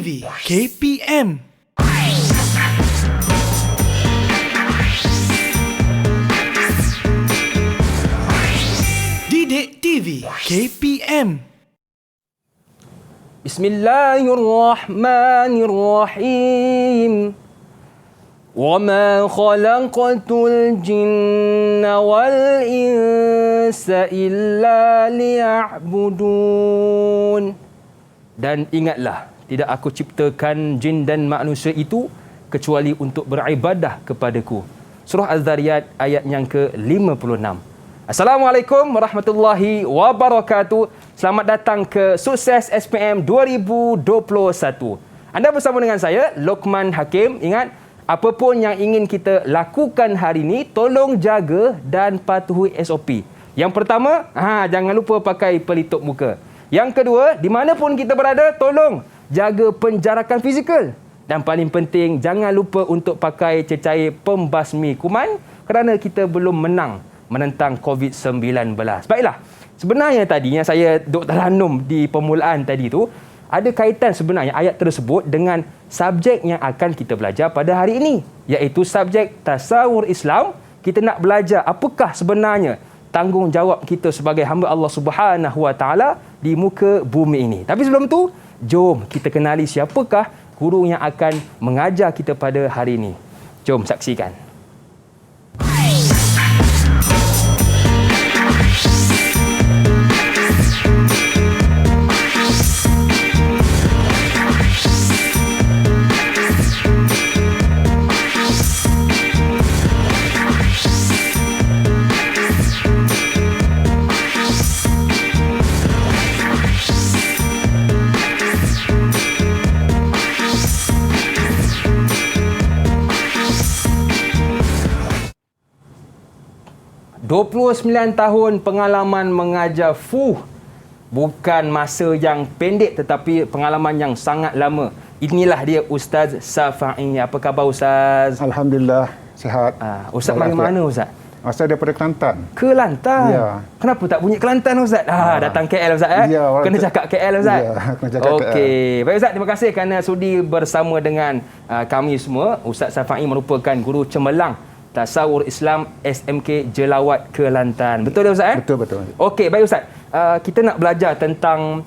TV KPM. Didik TV KPM. Bismillahirrahmanirrahim. وَمَا خَلَقْتُ الْجِنَّ وَالْإِنسَ إِلَّا لِيَعْبُدُونَ. Dan ingatlah, tidak aku ciptakan jin dan manusia itu kecuali untuk beribadah kepadaku. Surah Az-Zariyat ayat yang ke-56. Assalamualaikum warahmatullahi wabarakatuh. Selamat datang ke Sukses SPM 2021. Anda bersama dengan saya, Lokman Hakim. Ingat, apapun yang ingin kita lakukan hari ini, tolong jaga dan patuhi SOP. Yang pertama, jangan lupa pakai pelitup muka. Yang kedua, di mana pun kita berada, tolong jaga penjarakan fizikal. Dan paling penting, jangan lupa untuk pakai cecair pembasmi kuman kerana kita belum menang menentang COVID-19. Baiklah, sebenarnya tadi yang saya Dr. Hanum di permulaan tadi tu, ada kaitan sebenarnya ayat tersebut dengan subjek yang akan kita belajar pada hari ini, iaitu subjek tasawur Islam. Kita nak belajar apakah sebenarnya tanggungjawab kita sebagai hamba Allah Subhanahu Wa Taala di muka bumi ini. Tapi sebelum tu, jom kita kenali siapakah guru yang akan mengajar kita pada hari ini. Jom saksikan. 29 tahun pengalaman mengajar bukan masa yang pendek tetapi pengalaman yang sangat lama. Inilah dia Ustaz Safa'i. Apa khabar Ustaz? Alhamdulillah, sihat. Ustaz dari mana Ustaz? Saya daripada Kelantan. Kelantan? Ya. Kenapa tak bunyi Kelantan Ustaz? Datang KL Ustaz. Ya, kena cakap KL Ustaz? Ya, kena cakap KL. Okey. Baik Ustaz, terima kasih kerana sudi bersama dengan kami semua. Ustaz Safa'i merupakan guru cemerlang Tasawur Islam SMK Jelawat Kelantan. Betul tak Ustaz? Betul. Okey, baik Ustaz. Kita nak belajar tentang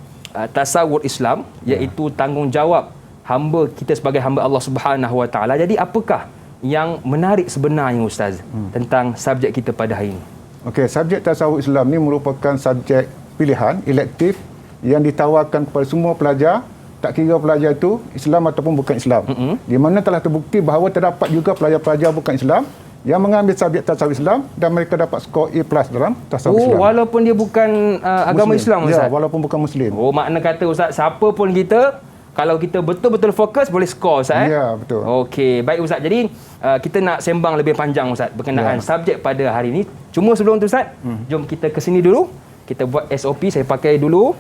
tasawur Islam, iaitu tanggungjawab hamba kita sebagai hamba Allah Subhanahu Wa Taala. Jadi apakah yang menarik sebenarnya Ustaz tentang subjek kita pada hari ini? Okey, subjek tasawur Islam ni merupakan subjek pilihan elektif yang ditawarkan kepada semua pelajar, tak kira pelajar itu Islam ataupun bukan Islam. Di mana telah terbukti bahawa terdapat juga pelajar-pelajar bukan Islam yang mengambil subjek tasawuf Islam dan mereka dapat skor A+ dalam tasawuf Islam. Walaupun dia bukan agama Islam Ustaz? Ya, walaupun bukan Muslim. Makna kata Ustaz, siapa pun kita, kalau kita betul-betul fokus, boleh skor Ustaz? Ya, betul. Okey, baik Ustaz. Jadi, kita nak sembang lebih panjang Ustaz berkenaan subjek pada hari ini. Cuma sebelum tu Ustaz, jom kita ke sini dulu. Kita buat SOP, saya pakai dulu.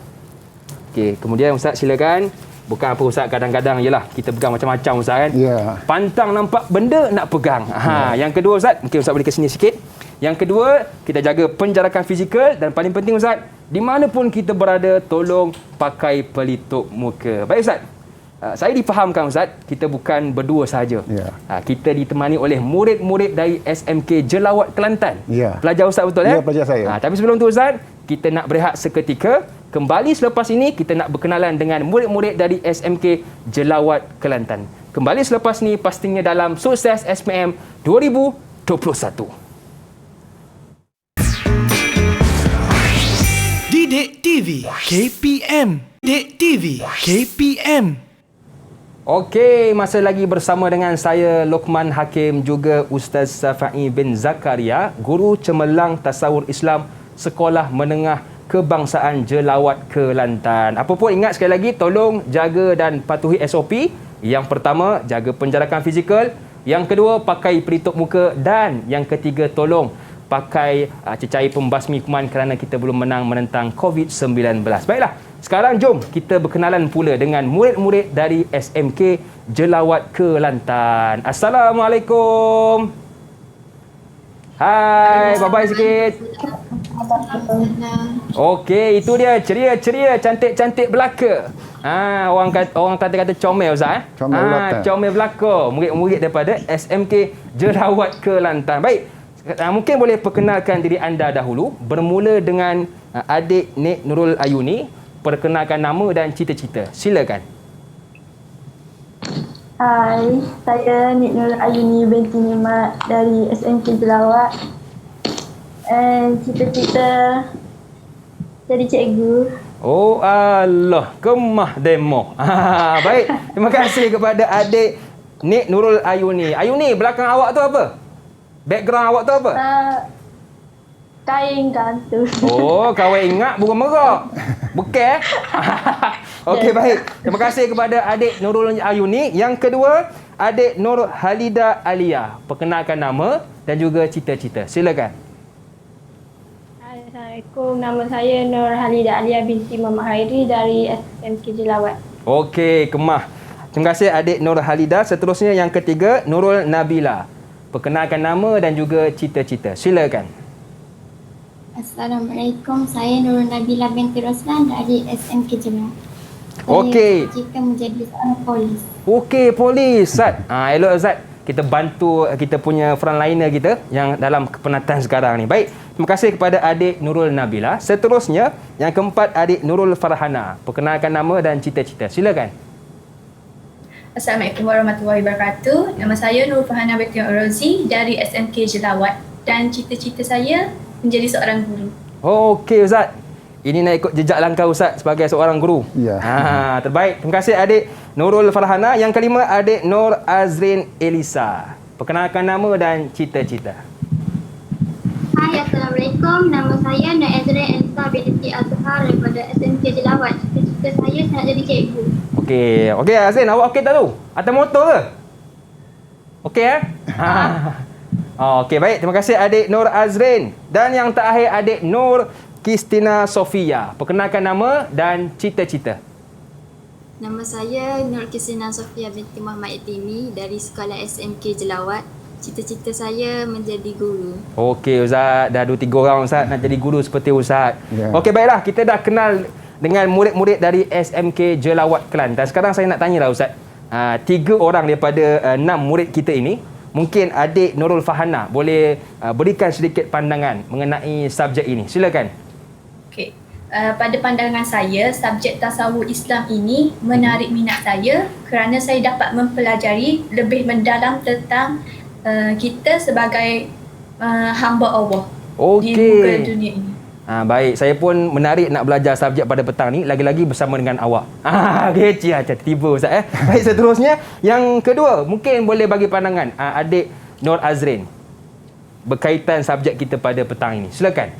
Okey, kemudian Ustaz silakan. Bukan apa Ustaz, kadang-kadang ialah kita pegang macam-macam Ustaz kan. Ya. Pantang nampak benda nak pegang. Yang kedua Ustaz, mungkin Ustaz boleh ke sini sikit. Yang kedua, kita jaga penjarakan fizikal dan paling penting Ustaz, di mana pun kita berada, tolong pakai pelitup muka. Baik Ustaz. Saya difahamkan Ustaz, kita bukan berdua sahaja. Ya. Kita ditemani oleh murid-murid dari SMK Jelawat Kelantan. Ya. Pelajar Ustaz betul ya? Ya, pelajar saya. Tapi sebelum tu Ustaz, kita nak berehat seketika. Kembali selepas ini, kita nak berkenalan dengan murid-murid dari SMK Jelawat Kelantan. Kembali selepas ini, pastinya dalam Sukses SPM 2021. Didik TV KPM. Didik TV KPM. Okey, masih lagi bersama dengan saya Lokman Hakim, juga Ustaz Safa'i bin Zakaria, guru cemerlang tasawur Islam Sekolah Menengah Kebangsaan Jelawat Kelantan. Apa pun ingat sekali lagi, tolong jaga dan patuhi SOP. Yang pertama, jaga penjarakan fizikal. Yang kedua, pakai pelitup muka. Dan yang ketiga, tolong pakai cecair pembasmi kuman kerana kita belum menang menentang COVID-19. Baiklah, sekarang jom kita berkenalan pula dengan murid-murid dari SMK Jelawat Kelantan. Assalamualaikum. Hai, bye-bye sikit. Okey, itu dia ceria-ceria cantik-cantik belaka. Orang kata comel Ustaz. Comel belaka. Comel belaka. Murid-murid daripada SMK Jerawat Kelantan. Baik. Mungkin boleh perkenalkan diri anda dahulu bermula dengan adik Nik Nurul Ayuni, perkenalkan nama dan cita-cita. Silakan. Hai, saya Nik Nurul Ayuni binti Nimat dari SMK Jerawat. Cita-cita jadi cikgu. Oh Allah, kemah demo. Baik, terima kasih kepada adik Nik Nurul Ayuni. Ayuni, belakang awak tu apa? Background awak tu apa? Kain gantung. Oh, kawan ingat burung merak. Bukan? Okey, baik. Terima kasih kepada adik Nurul Ayuni. Yang kedua, adik Nur Halida Alia. Perkenalkan nama dan juga cita-cita. Silakan. Assalamualaikum, nama saya Nur Halida Alia binti Muhammad Hairi dari SMK Jerawat. Okey, kemah. Terima kasih adik Nur Halida. Seterusnya yang ketiga, Nurul Nabila. Perkenalkan nama dan juga cita-cita. Silakan. Assalamualaikum, saya Nurul Nabila binti Roslan dari SMK Jerawat. Okey. Saya cita menjadi seorang polis. Okey, polis. Zat. Elok Zat. Kita bantu kita punya frontliner kita yang dalam kepenatan sekarang ni. Baik. Terima kasih kepada adik Nurul Nabila. Seterusnya, yang keempat adik Nurul Farhana. Perkenalkan nama dan cita-cita. Silakan. Assalamualaikum warahmatullahi wabarakatuh. Nama saya Nur Farhana binti Rozi dari SMK Jerawat dan cita-cita saya menjadi seorang guru. Okey Ustaz. Ini nak ikut jejak langkah Ustaz sebagai seorang guru. Ya. Terbaik. Terima kasih adik Nurul Farhana. Yang kelima adik Nur Azrin Elisa. Perkenalkan nama dan cita-cita. Hai, Assalamualaikum. Nama saya Nur Azrin Elisa binti Azhar daripada SMK Jerawat. Cita-cita saya nak jadi cikgu. Okey Azrin, awak okey tak tu? Atas motor ke? Okey Okey, baik. Terima kasih adik Nur Azrin. Dan yang terakhir adik Nur Kristina Sofia. Perkenalkan nama dan cita-cita. Nama saya Nur Kristina Sofia binti Muhammad Yatimi dari Sekolah SMK Jerawat. Cita-cita saya menjadi guru. Okey Ustaz, dah 2-3 orang Ustaz nak jadi guru seperti Ustaz. Ya. Okey, baiklah, kita dah kenal dengan murid-murid dari SMK Jerawat Kelantan. Sekarang saya nak tanyalah Ustaz. 3 orang daripada 6 murid kita ini, mungkin adik Nurul Farhana boleh berikan sedikit pandangan mengenai subjek ini. Silakan. Okey. Pada pandangan saya, subjek tasawuf Islam ini menarik minat saya kerana saya dapat mempelajari lebih mendalam tentang kita sebagai hamba Allah di muka dunia ini. Baik, saya pun menarik nak belajar subjek pada petang ni, lagi-lagi bersama dengan awak. Kecil macam tiba Ustaz. Baik, seterusnya yang kedua, mungkin boleh bagi pandangan adik Nur Azrin berkaitan subjek kita pada petang ini. Silakan.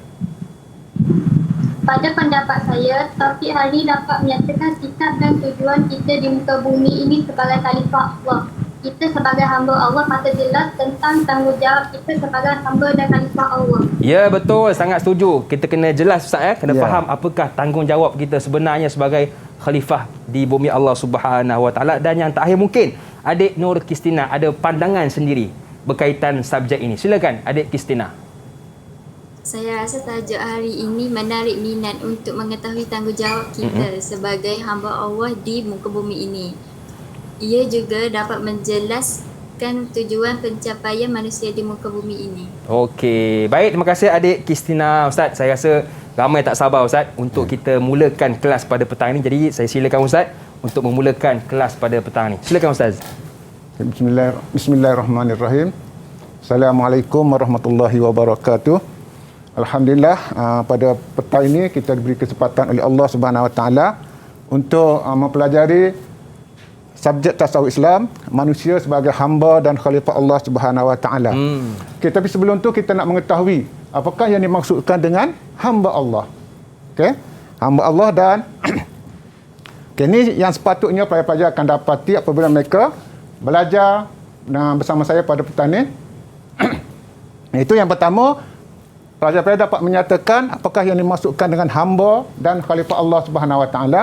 Pada pendapat saya, Taufik Hari dapat menyatakan sikap dan tujuan kita di muka bumi ini sebagai khalifah Allah. Kita sebagai hamba Allah maka jelas tentang tanggungjawab kita sebagai hamba dan khalifah Allah. Ya, betul. Sangat setuju. Kita kena jelas Ustaz. Kena Ya. faham apakah tanggungjawab kita sebenarnya sebagai khalifah di bumi Allah Subhanahu Wa Taala. Dan yang terakhir mungkin adik Nur Kristina ada pandangan sendiri berkaitan subjek ini. Silakan adik Kristina. Saya rasa tajuk hari ini menarik minat untuk mengetahui tanggungjawab kita sebagai hamba Allah di muka bumi ini. Ia juga dapat menjelaskan tujuan pencapaian manusia di muka bumi ini. Okey, baik, terima kasih adik Kristina Ustaz. Saya rasa ramai tak sabar Ustaz untuk kita mulakan kelas pada petang ini. Jadi saya silakan Ustaz untuk memulakan kelas pada petang ini. Silakan Ustaz. Bismillahirrahmanirrahim. Assalamualaikum warahmatullahi wabarakatuh. Alhamdulillah, pada petang ini kita diberi kesempatan oleh Allah Subhanahu Wa Taala untuk mempelajari subjek tasawuf Islam, manusia sebagai hamba dan khalifah Allah Subhanahu Wa Taala. Okay, tapi sebelum tu kita nak mengetahui apakah yang dimaksudkan dengan hamba Allah. Okey, hamba Allah dan okay, ini yang sepatutnya pelajar-pelajar akan dapati apabila mereka belajar bersama saya pada petang ini. Itu yang pertama, pelajar-pelajar dapat menyatakan apakah yang dimaksudkan dengan hamba dan khalifah Allah Subhanahu Wa Taala.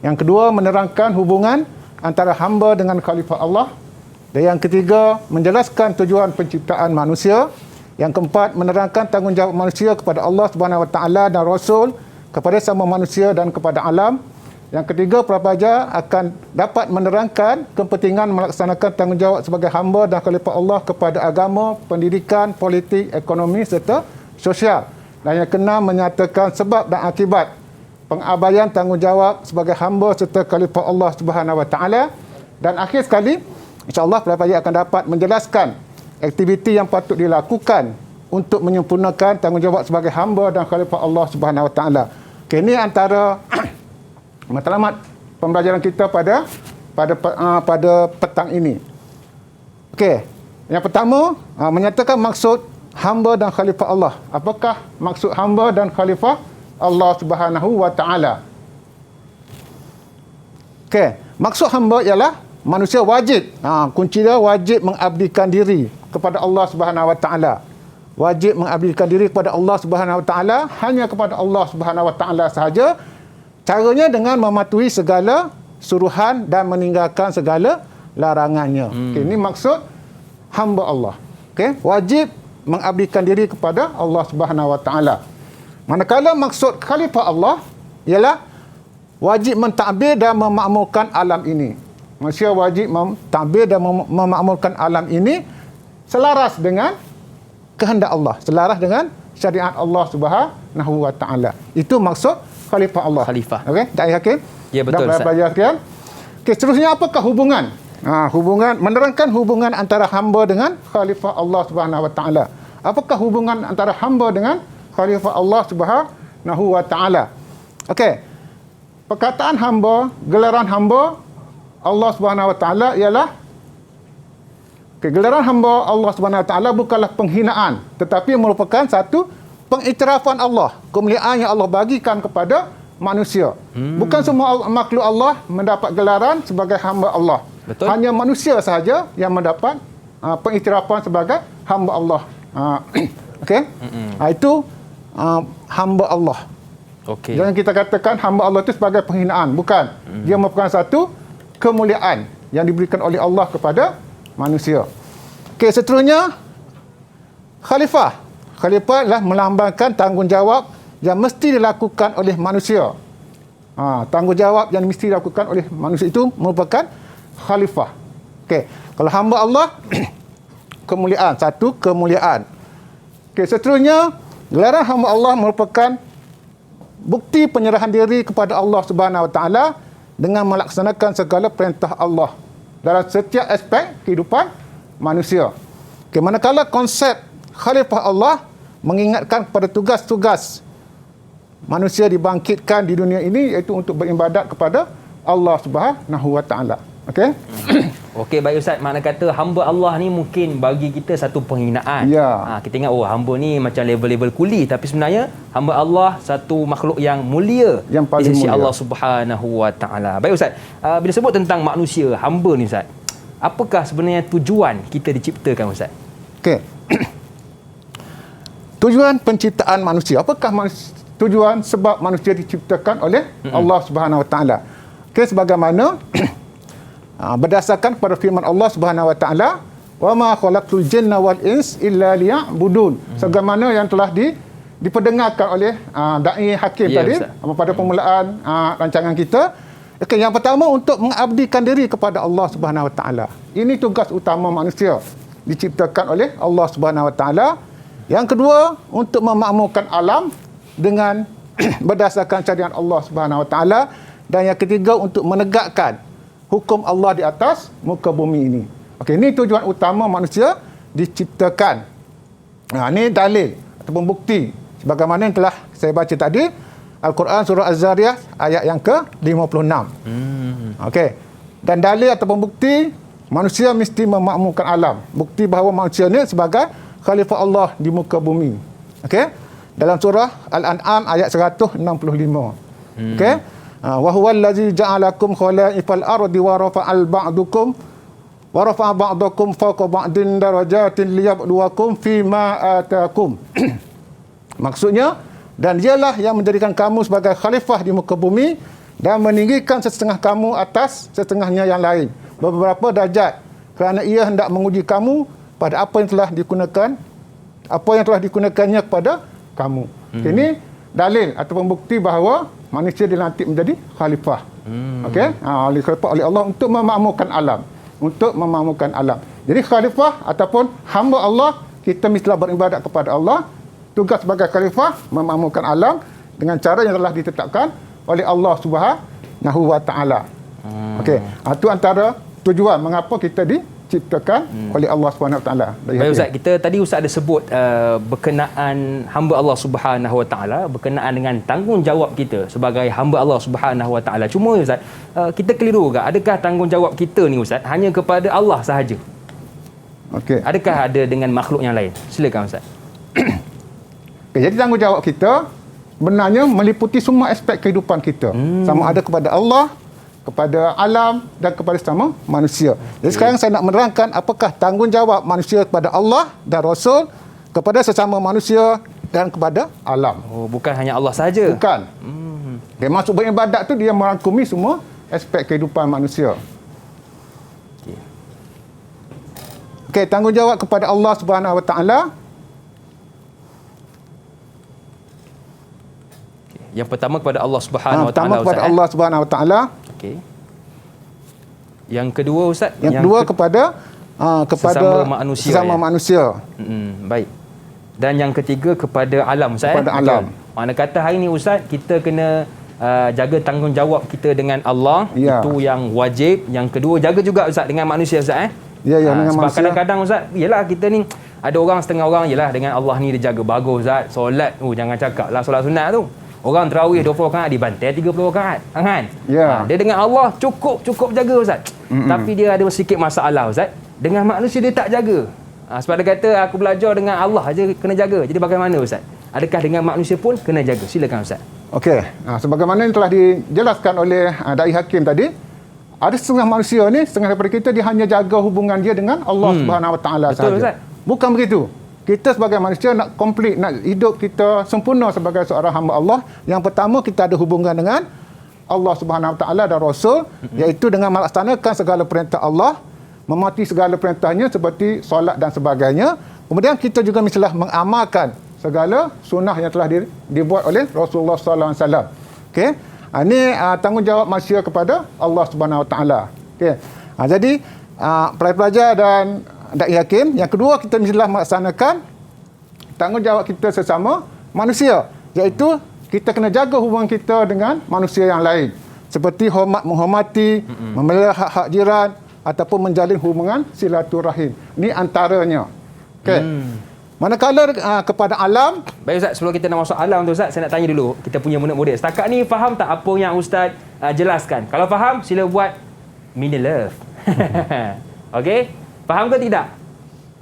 Yang kedua, menerangkan hubungan antara hamba dengan khalifah Allah. Dan yang ketiga, menjelaskan tujuan penciptaan manusia. Yang keempat, menerangkan tanggungjawab manusia kepada Allah Subhanahu Wa Taala dan Rasul, kepada sama manusia dan kepada alam. Yang ketiga, prapaja akan dapat menerangkan kepentingan melaksanakan tanggungjawab sebagai hamba dan khalifah Allah kepada agama, pendidikan, politik, ekonomi serta sosial. Dan yang keenam, menyatakan sebab dan akibat pengabaian tanggungjawab sebagai hamba serta khalifah Allah Subhanahu Wa Taala. Dan akhir sekali, insya-Allah prapaja akan dapat menjelaskan aktiviti yang patut dilakukan untuk menyempurnakan tanggungjawab sebagai hamba dan khalifah Allah Subhanahu Wa Taala. Okay, ini antara matlamat pembelajaran kita pada petang ini. Okey, yang pertama, menyatakan maksud hamba dan khalifah Allah. Apakah maksud hamba dan khalifah Allah Subhanahu Wa Taala? Okey, maksud hamba ialah manusia wajib, kunci dia wajib mengabdikan diri kepada Allah Subhanahu Wa Taala. Wajib mengabdikan diri kepada Allah Subhanahu Wa Taala, hanya kepada Allah Subhanahu Wa Taala sahaja. Caranya dengan mematuhi segala suruhan dan meninggalkan segala larangannya. Okay, ini maksud hamba Allah. Okay, wajib mengabdikan diri kepada Allah Subhanahu Wa Taala. Manakala maksud khalifah Allah ialah wajib mentadbir dan memakmurkan alam ini. Manusia wajib mentadbir dan memakmurkan alam ini selaras dengan kehendak Allah, selaras dengan syariat Allah Subhanahu Wa Taala. Itu maksud khalifah Allah. Khalifah. Okey, tak yakin? Ya, betul, dan pelajar sekalian. Okey, seterusnya apakah hubungan? Hubungan menerangkan hubungan antara hamba dengan khalifah Allah Subhanahu Wa Taala. Apakah hubungan antara hamba dengan khalifah Allah Subhanahu Wa Taala? Okey. Perkataan hamba, gelaran hamba Allah Subhanahu Wa Taala ialah gelaran hamba Allah Subhanahu Wa Taala bukanlah penghinaan, tetapi merupakan satu pengiktirafan Allah, kemuliaan yang Allah bagikan kepada manusia. Bukan semua makhluk Allah mendapat gelaran sebagai hamba Allah. Betul. Hanya manusia sahaja yang mendapat pengiktirafan sebagai hamba Allah. Okey? Itu hamba Allah. Okey. Jangan kita katakan hamba Allah itu sebagai penghinaan. Bukan. Dia merupakan satu kemuliaan yang diberikan oleh Allah kepada manusia. Okey, seterusnya khalifah. Khalifah adalah melambangkan tanggungjawab yang mesti dilakukan oleh manusia. Tanggungjawab yang mesti dilakukan oleh manusia itu merupakan khalifah. Okey, kalau hamba Allah kemuliaan, satu kemuliaan. Okey, seterusnya gelaran hamba Allah merupakan bukti penyerahan diri kepada Allah Subhanahu Wa Taala dengan melaksanakan segala perintah Allah dalam setiap aspek kehidupan manusia. Okey, manakala konsep khalifah Allah mengingatkan kepada tugas-tugas manusia dibangkitkan di dunia ini, iaitu untuk beribadat kepada Allah Subhanahu Wa Taala. Okey? Okey, baik Ustaz. Makna kata hamba Allah ni mungkin bagi kita satu penghinaan. Ya. Kita ingat hamba ni macam level-level kuli, tapi sebenarnya hamba Allah satu makhluk yang mulia Yang paling di sisi mulia. Allah Subhanahu Wa Taala. Baik Ustaz. Bila sebut tentang manusia, hamba ni Ustaz, apakah sebenarnya tujuan kita diciptakan Ustaz? Okey. Tujuan penciptaan manusia. Apakah tujuan sebab manusia diciptakan oleh Allah Subhanahu Wa Taala? Okey, sebagaimana berdasarkan pada firman Allah Subhanahu Wa Taala, "Wa ma khalaqtul jinna wal ins illa liya'budun." Sebagaimana yang telah diperdengarkan oleh dai Hakim tadi pada permulaan rancangan kita. Okey, yang pertama untuk mengabdikan diri kepada Allah Subhanahu Wa Taala. Ini tugas utama manusia diciptakan oleh Allah Subhanahu Wa Taala. Yang kedua, untuk memakmurkan alam dengan berdasarkan syariat Allah Subhanahu Wa Taala. Dan yang ketiga, untuk menegakkan hukum Allah di atas muka bumi ini. Okey, ini tujuan utama manusia diciptakan. Ini dalil ataupun bukti sebagaimana yang telah saya baca tadi, Al-Quran surah Az-Zariyat ayat yang ke-56. Okey. Dan dalil ataupun bukti manusia mesti memakmurkan alam. Bukti bahawa manusia ini sebagai khalifah Allah di muka bumi. Okey. Dalam surah Al-An'am ayat 165. Okey. Wa huwal ladzi ja'alakum khalaifal ardi wa rafa'al ba'dukum wa rafa'a ba'dakum fawqa ba'din darajatin liyabluwakum fima atakum. Maksudnya, dan dialah yang menjadikan kamu sebagai khalifah di muka bumi dan meninggikan setengah kamu atas setengahnya yang lain beberapa darjat, kerana ia hendak menguji kamu pada apa yang telah digunakan apa yang telah digunakannya kepada kamu. Ini dalil ataupun bukti bahawa manusia dilantik menjadi khalifah. Okey, oleh Allah untuk memakmurkan alam. Untuk memakmurkan alam. Jadi khalifah ataupun hamba Allah, kita mestilah beribadat kepada Allah. Tugas sebagai khalifah memakmurkan alam dengan cara yang telah ditetapkan oleh Allah Subhanahu wa taala. Okey, itu antara tujuan mengapa kita diciptakan oleh Allah Subhanahu wa taala. Baik Ustaz, kita tadi Ustaz ada sebut berkenaan hamba Allah Subhanahu wa taala, berkenaan dengan tanggungjawab kita sebagai hamba Allah Subhanahu wa taala. Cuma Ustaz, kita keliru ke? Adakah tanggungjawab kita ni Ustaz hanya kepada Allah sahaja? Okey. Adakah ada dengan makhluk yang lain? Silakan Ustaz. Okay, jadi tanggungjawab kita sebenarnya meliputi semua aspek kehidupan kita. Sama ada kepada Allah, kepada alam dan kepada sesama manusia. Jadi sekarang saya nak menerangkan apakah tanggungjawab manusia kepada Allah dan Rasul, kepada sesama manusia dan kepada alam. Oh, bukan hanya Allah sahaja. Bukan. Dia masuk beribadat tu dia merangkumi semua aspek kehidupan manusia. Okey, tanggungjawab kepada Allah Subhanahu wa taala. Yang pertama kepada Allah Subhanahu wa taala. Pertama kepada Allah Subhanahu wa taala. Okey. Yang kedua Ustaz, yang kedua kepada sesama manusia. Baik. Dan yang ketiga kepada alam Ustaz. Kepada alam. Mana kata hari ni Ustaz kita kena jaga tanggungjawab kita dengan Allah, itu yang wajib. Yang kedua jaga juga Ustaz dengan manusia Ustaz dengan sebab manusia. kadang-kadang Ustaz, yalah kita ni ada orang setengah orang yalah dengan Allah ni dia jaga bagus Ustaz. Solat jangan cakap lah solat sunat tu. Orang tarawih 20 rakaat dibantai 30 rakaat kan? Dia dengan Allah cukup jaga Ustaz. Tapi dia ada sedikit masalah Ustaz. Dengan manusia dia tak jaga. Sebab dia kata aku belajar dengan Allah aja kena jaga. Jadi bagaimana Ustaz? Adakah dengan manusia pun kena jaga? Silakan Ustaz. Okey, sebagaimana yang telah dijelaskan oleh Dai Hakim tadi, ada setengah manusia ni, setengah daripada kita dia hanya jaga hubungan dia dengan Allah Subhanahu wa taala sahaja. Ustaz? Bukan begitu. Kita sebagai manusia nak komplit, nak hidup kita sempurna sebagai seorang hamba Allah. Yang pertama kita ada hubungan dengan Allah Subhanahu wa taala dan Rasul, iaitu dengan melaksanakan segala perintah Allah, mematuhi segala perintahnya seperti solat dan sebagainya. Kemudian kita juga mestilah mengamalkan segala sunnah yang telah dibuat oleh Rasulullah sallallahu alaihi wasallam. Okey. Ini tanggungjawab manusia kepada Allah Subhanahu wa taala. Okey. Jadi pelajar dan Dai Hakim, yang kedua kita mestilah melaksanakan tanggungjawab kita sesama manusia, iaitu kita kena jaga hubungan kita dengan manusia yang lain, seperti menghormati, memelihara hak-hak jiran ataupun menjalin hubungan silaturahim. Ini antaranya. Okey. Manakala kepada alam. Baik Ustaz, sebelum kita nak masuk alam tu Ustaz, saya nak tanya dulu kita punya murid-murid. Setakat ni faham tak apa yang Ustaz jelaskan? Kalau faham, sila buat mini love. Okey? Faham ke tidak?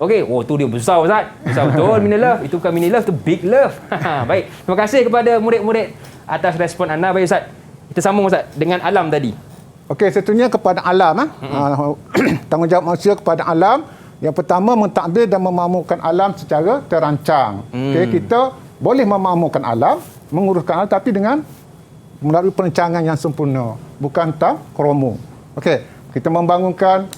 Okey, tu dia besar Ustaz. Besar betul mini love. Itu bukan mini love, tu big love. Baik. Terima kasih kepada murid-murid atas respon anda. Baik Ustaz. Kita sambung Ustaz dengan alam tadi. Okey, satunya kepada alam. Tanggungjawab manusia kepada alam. Yang pertama, mentadbir dan memakmurkan alam secara terancang. Okey, kita boleh memakmurkan alam, menguruskan alam, tapi dengan melalui perancangan yang sempurna, bukan tak kromo. Okey, kita membangunkan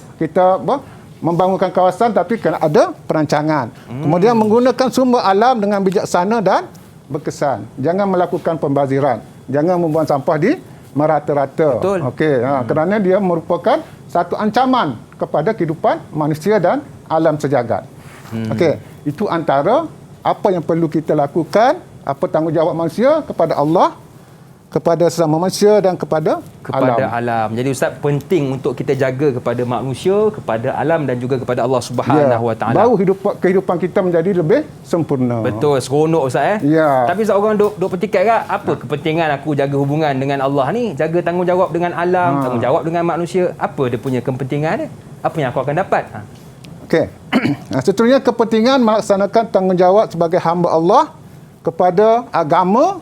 kawasan tapi kena ada perancangan. Kemudian menggunakan sumber alam dengan bijaksana dan berkesan. Jangan melakukan pembaziran. Jangan membuang sampah di merata-rata. Okey, kerana dia merupakan satu ancaman kepada kehidupan manusia dan alam sejagat. Okey, itu antara apa yang perlu kita lakukan, apa tanggungjawab manusia kepada Allah, kepada sesama manusia dan kepada alam. Jadi Ustaz, penting untuk kita jaga kepada manusia, kepada alam dan juga kepada Allah Subhanahu wa taala. Baru kehidupan kita menjadi lebih sempurna. Betul, seronok Ustaz Tapi Ustaz, orang duk petikai kan, apa kepentingan aku jaga hubungan dengan Allah ni, jaga tanggungjawab dengan alam, tanggungjawab dengan manusia, apa dia punya kepentingan dia? Apa yang aku akan dapat? Okey. Seterusnya kepentingan melaksanakan tanggungjawab sebagai hamba Allah kepada agama,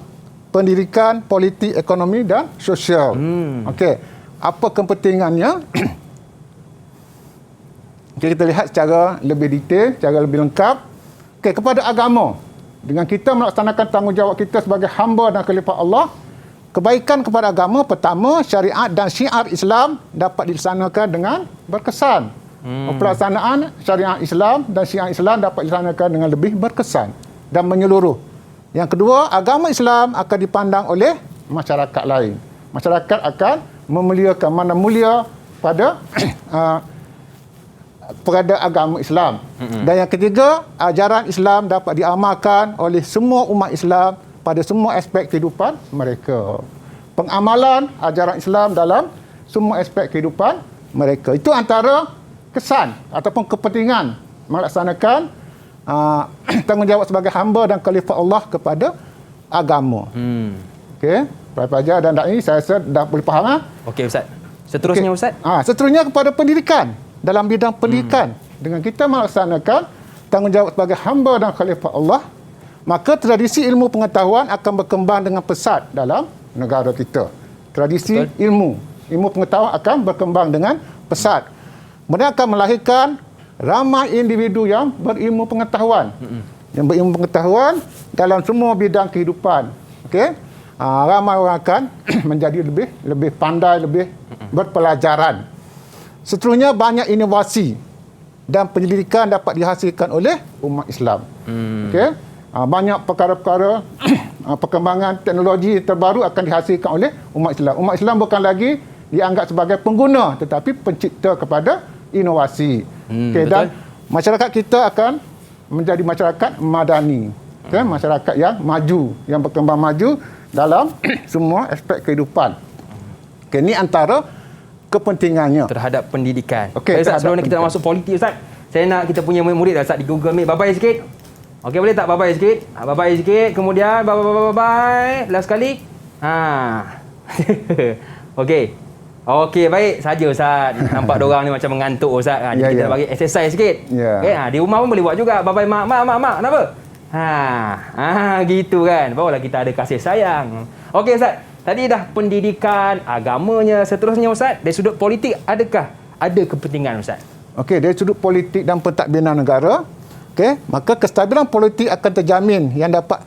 pendidikan, politik, ekonomi dan sosial. Okey. Apa kepentingannya? Okay, kita lihat secara lebih detail, secara lebih lengkap. Okey, kepada agama. Dengan kita melaksanakan tanggungjawab kita sebagai hamba dan khalifah Allah, kebaikan kepada agama, pertama, syariat dan syiar Islam dapat dilaksanakan dengan berkesan. Pelaksanaan syariah Islam dan syiar Islam dapat dilaksanakan dengan lebih berkesan dan menyeluruh. Yang kedua, agama Islam akan dipandang oleh masyarakat lain. Masyarakat akan memuliakan mana mulia pada pada agama Islam. Dan yang ketiga, ajaran Islam dapat diamalkan oleh semua umat Islam pada semua aspek kehidupan mereka. Pengamalan ajaran Islam dalam semua aspek kehidupan mereka. Itu antara kesan ataupun kepentingan melaksanakan tanggungjawab sebagai hamba dan khalifah Allah kepada agama. Okey, pelajar dan da'i saya rasa dah boleh faham. Okey Ustaz. Seterusnya Ustaz. Seterusnya kepada pendidikan. Dalam bidang pendidikan, dengan kita melaksanakan tanggungjawab sebagai hamba dan khalifah Allah, maka tradisi ilmu pengetahuan akan berkembang dengan pesat dalam negara kita. Tradisi ilmu pengetahuan akan berkembang dengan pesat. Mereka akan melahirkan ramai individu yang berilmu pengetahuan. Yang berilmu pengetahuan dalam semua bidang kehidupan. Okey? Ramai orang akan menjadi lebih pandai, lebih berpelajaran. Seterusnya, banyak inovasi dan penyelidikan dapat dihasilkan oleh umat Islam. Okey? Banyak perkara-perkara perkembangan teknologi terbaru akan dihasilkan oleh umat Islam. Umat Islam bukan lagi dianggap sebagai pengguna tetapi pencipta kepada inovasi. Okey, dan masyarakat kita akan menjadi masyarakat madani. Okey, masyarakat yang maju, yang berkembang maju dalam semua aspek kehidupan. Okey, ini antara kepentingannya terhadap pendidikan. Okey, Ustaz, sebelum kita nak masuk politik Ustaz, saya nak kita punya murid Ustaz di Google Meet. Bye-bye sikit. Okey, boleh tak bye-bye sikit? Bye-bye sikit. Kemudian bye-bye. Last sekali. Okey. Okey, baik saja Ustaz. Nampak diorang ni macam mengantuk Ustaz kan. Jadi kita nak bagi exercise sikit. Okey, di rumah pun boleh buat juga. Bye-bye mak. Kenapa? Gitu kan. Barulah kita ada kasih sayang. Okey Ustaz. Tadi dah pendidikan, agamanya, seterusnya Ustaz, dari sudut politik adakah ada kepentingan Ustaz? Okey, dari sudut politik dan pentadbiran negara, okey, maka kestabilan politik akan terjamin yang dapat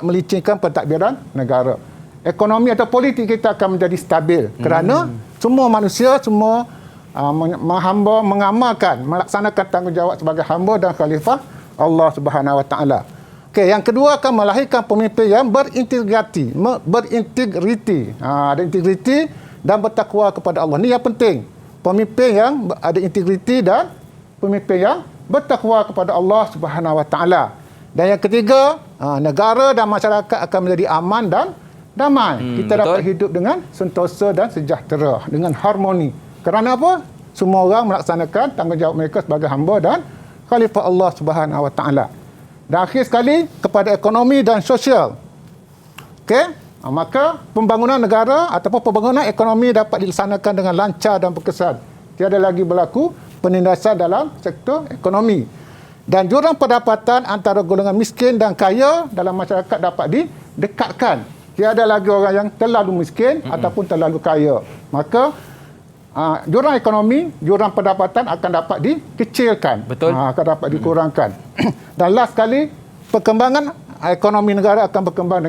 melicikkan pentadbiran negara. Ekonomi atau politik kita akan menjadi stabil kerana semua manusia mengamalkan, melaksanakan tanggungjawab sebagai hamba dan khalifah Allah Subhanahu Wa Taala. Okey, yang kedua akan melahirkan pemimpin yang berintegriti. Ada integriti dan bertakwa kepada Allah. Ini yang penting. Pemimpin yang ada integriti dan pemimpin yang bertakwa kepada Allah Subhanahu Wa Taala. Dan yang ketiga, negara dan masyarakat akan menjadi aman dan damai. Kita dapat hidup dengan sentosa dan sejahtera, dengan harmoni. Kerana apa? Semua orang melaksanakan tanggungjawab mereka sebagai hamba dan khalifah Allah Subhanahu Wa Taala. Dan akhir sekali, kepada ekonomi dan sosial. Okey? Maka pembangunan negara ataupun pembangunan ekonomi dapat dilaksanakan dengan lancar dan berkesan. Tiada lagi berlaku penindasan dalam sektor ekonomi. Dan jurang pendapatan antara golongan miskin dan kaya dalam masyarakat dapat didekatkan. Tiada lagi orang yang terlalu miskin ataupun terlalu kaya. Maka jurang ekonomi, jurang pendapatan akan dapat dikecilkan. Akan dapat dikurangkan. Dan last sekali, perkembangan ekonomi negara akan berkembang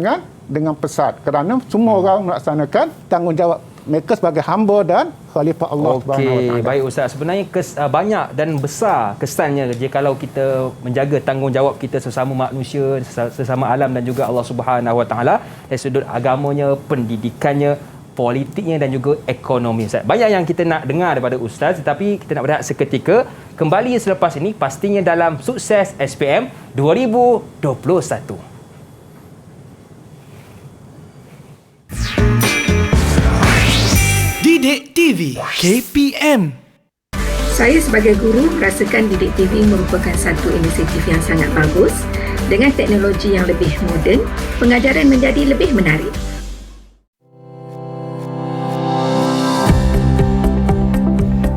dengan pesat kerana semua orang melaksanakan tanggungjawab mereka sebagai hamba dan khalifah Allah Subhanahu Wa Taala. Baik Ustaz, sebenarnya banyak dan besar kesannya jikalau kita menjaga tanggungjawab kita sesama manusia, sesama alam dan juga Allah Subhanahu Wa Taala dari sudut agamanya, pendidikannya, politiknya dan juga ekonomi Ustaz. Banyak yang kita nak dengar daripada Ustaz, tetapi kita nak berehat seketika. Kembali selepas ini pastinya dalam Sukses SPM 2021. Didik TV KPM. Saya sebagai guru merasakan Didik TV merupakan satu inisiatif yang sangat bagus. Dengan teknologi yang lebih moden, pengajaran menjadi lebih menarik.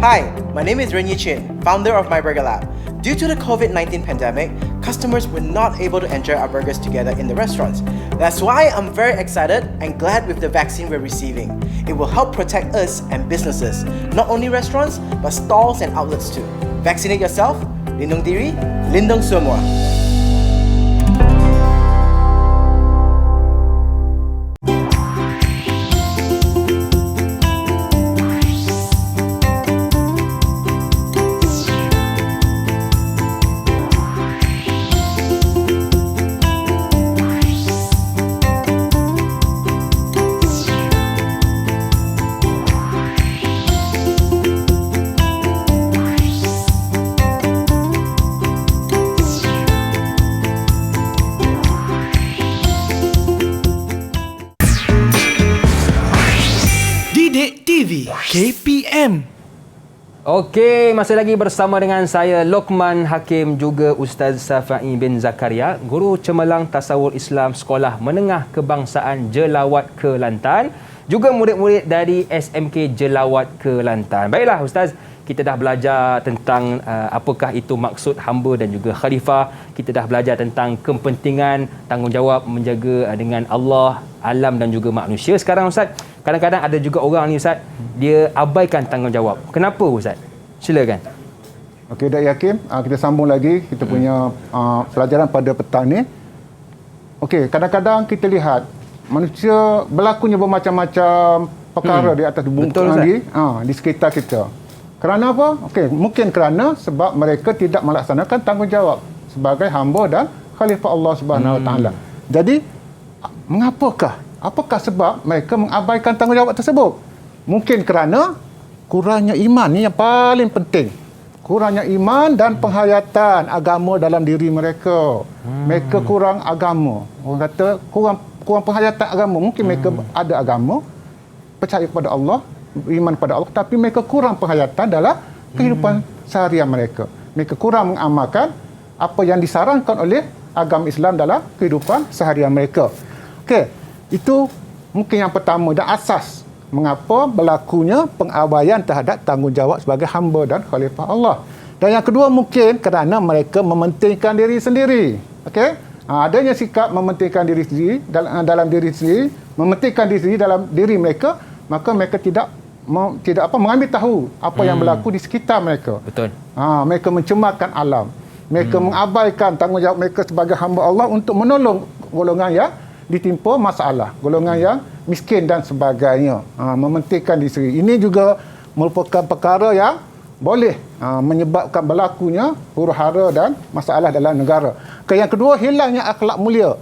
Hi, my name is Renyi Chin, founder of My Burger Lab. Due to the COVID-19 pandemic, customers were not able to enjoy our burgers together in the restaurants. That's why I'm very excited and glad with the vaccine we're receiving. It will help protect us and businesses, not only restaurants, but stalls and outlets too. Vaccinate yourself, lindung diri, lindung semua. TV KPM. Okey, masih lagi bersama dengan saya Lokman Hakim, juga Ustaz Safai bin Zakaria, guru cemerlang tasawuf Islam Sekolah Menengah Kebangsaan Jelawat Kelantan, juga murid-murid dari SMK Jelawat Kelantan. Baiklah Ustaz, kita dah belajar tentang apakah itu maksud hamba dan juga khalifah. Kita dah belajar tentang kepentingan tanggungjawab menjaga dengan Allah, alam dan juga manusia. Sekarang Ustaz, kadang-kadang ada juga orang ni Ustaz, dia abaikan tanggungjawab. Kenapa Ustaz? Silakan. Okey, Dr. Hakim, kita sambung lagi kita punya pelajaran pada petang ni. Okey, kadang-kadang kita lihat manusia berlakunya bermacam-macam perkara di atas bumi di sekitar kita. Kerana apa? Okey, mungkin kerana sebab mereka tidak melaksanakan tanggungjawab sebagai hamba dan khalifah Allah Subhanahu Wa Taala. Jadi, mengapakah? Apakah sebab mereka mengabaikan tanggungjawab tersebut? Mungkin kerana kurangnya iman, ni yang paling penting. Kurangnya iman dan penghayatan agama dalam diri mereka. Mereka kurang agama. Orang kata kurang penghayatan agama. Mungkin mereka ada agama, percaya kepada Allah, iman pada Allah, tapi mereka kurang penghayatan dalam kehidupan seharian mereka. Mereka kurang mengamalkan apa yang disarankan oleh agama Islam dalam kehidupan seharian mereka. Okey, itu mungkin yang pertama dan asas mengapa berlakunya pengabaian terhadap tanggungjawab sebagai hamba dan khalifah Allah. Dan yang kedua mungkin kerana mereka mementingkan diri sendiri. Okey? Adanya sikap mementingkan diri sendiri dalam diri sendiri, mementingkan diri sendiri dalam diri mereka, maka mereka tidak mengambil tahu apa yang berlaku di sekitar mereka. Betul. Mereka mencemarkan alam. Mereka mengabaikan tanggungjawab mereka sebagai hamba Allah untuk menolong golongan yang ditimpa masalah, golongan yang miskin dan sebagainya. Mementingkan diri sendiri. Ini juga merupakan perkara yang boleh menyebabkan berlakunya huru-hara dan masalah dalam negara. Yang kedua, hilangnya akhlak mulia.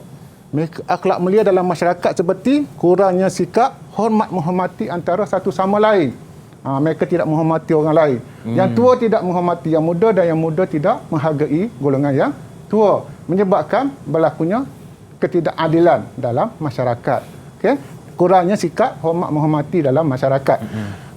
Akhlak mulia dalam masyarakat seperti kurangnya sikap hormat menghormati antara satu sama lain. Mereka tidak menghormati orang lain. Yang tua tidak menghormati yang muda dan yang muda tidak menghargai golongan yang tua, menyebabkan berlakunya ketidakadilan dalam masyarakat. Okey, kurangnya sikap hormat menghormati dalam masyarakat.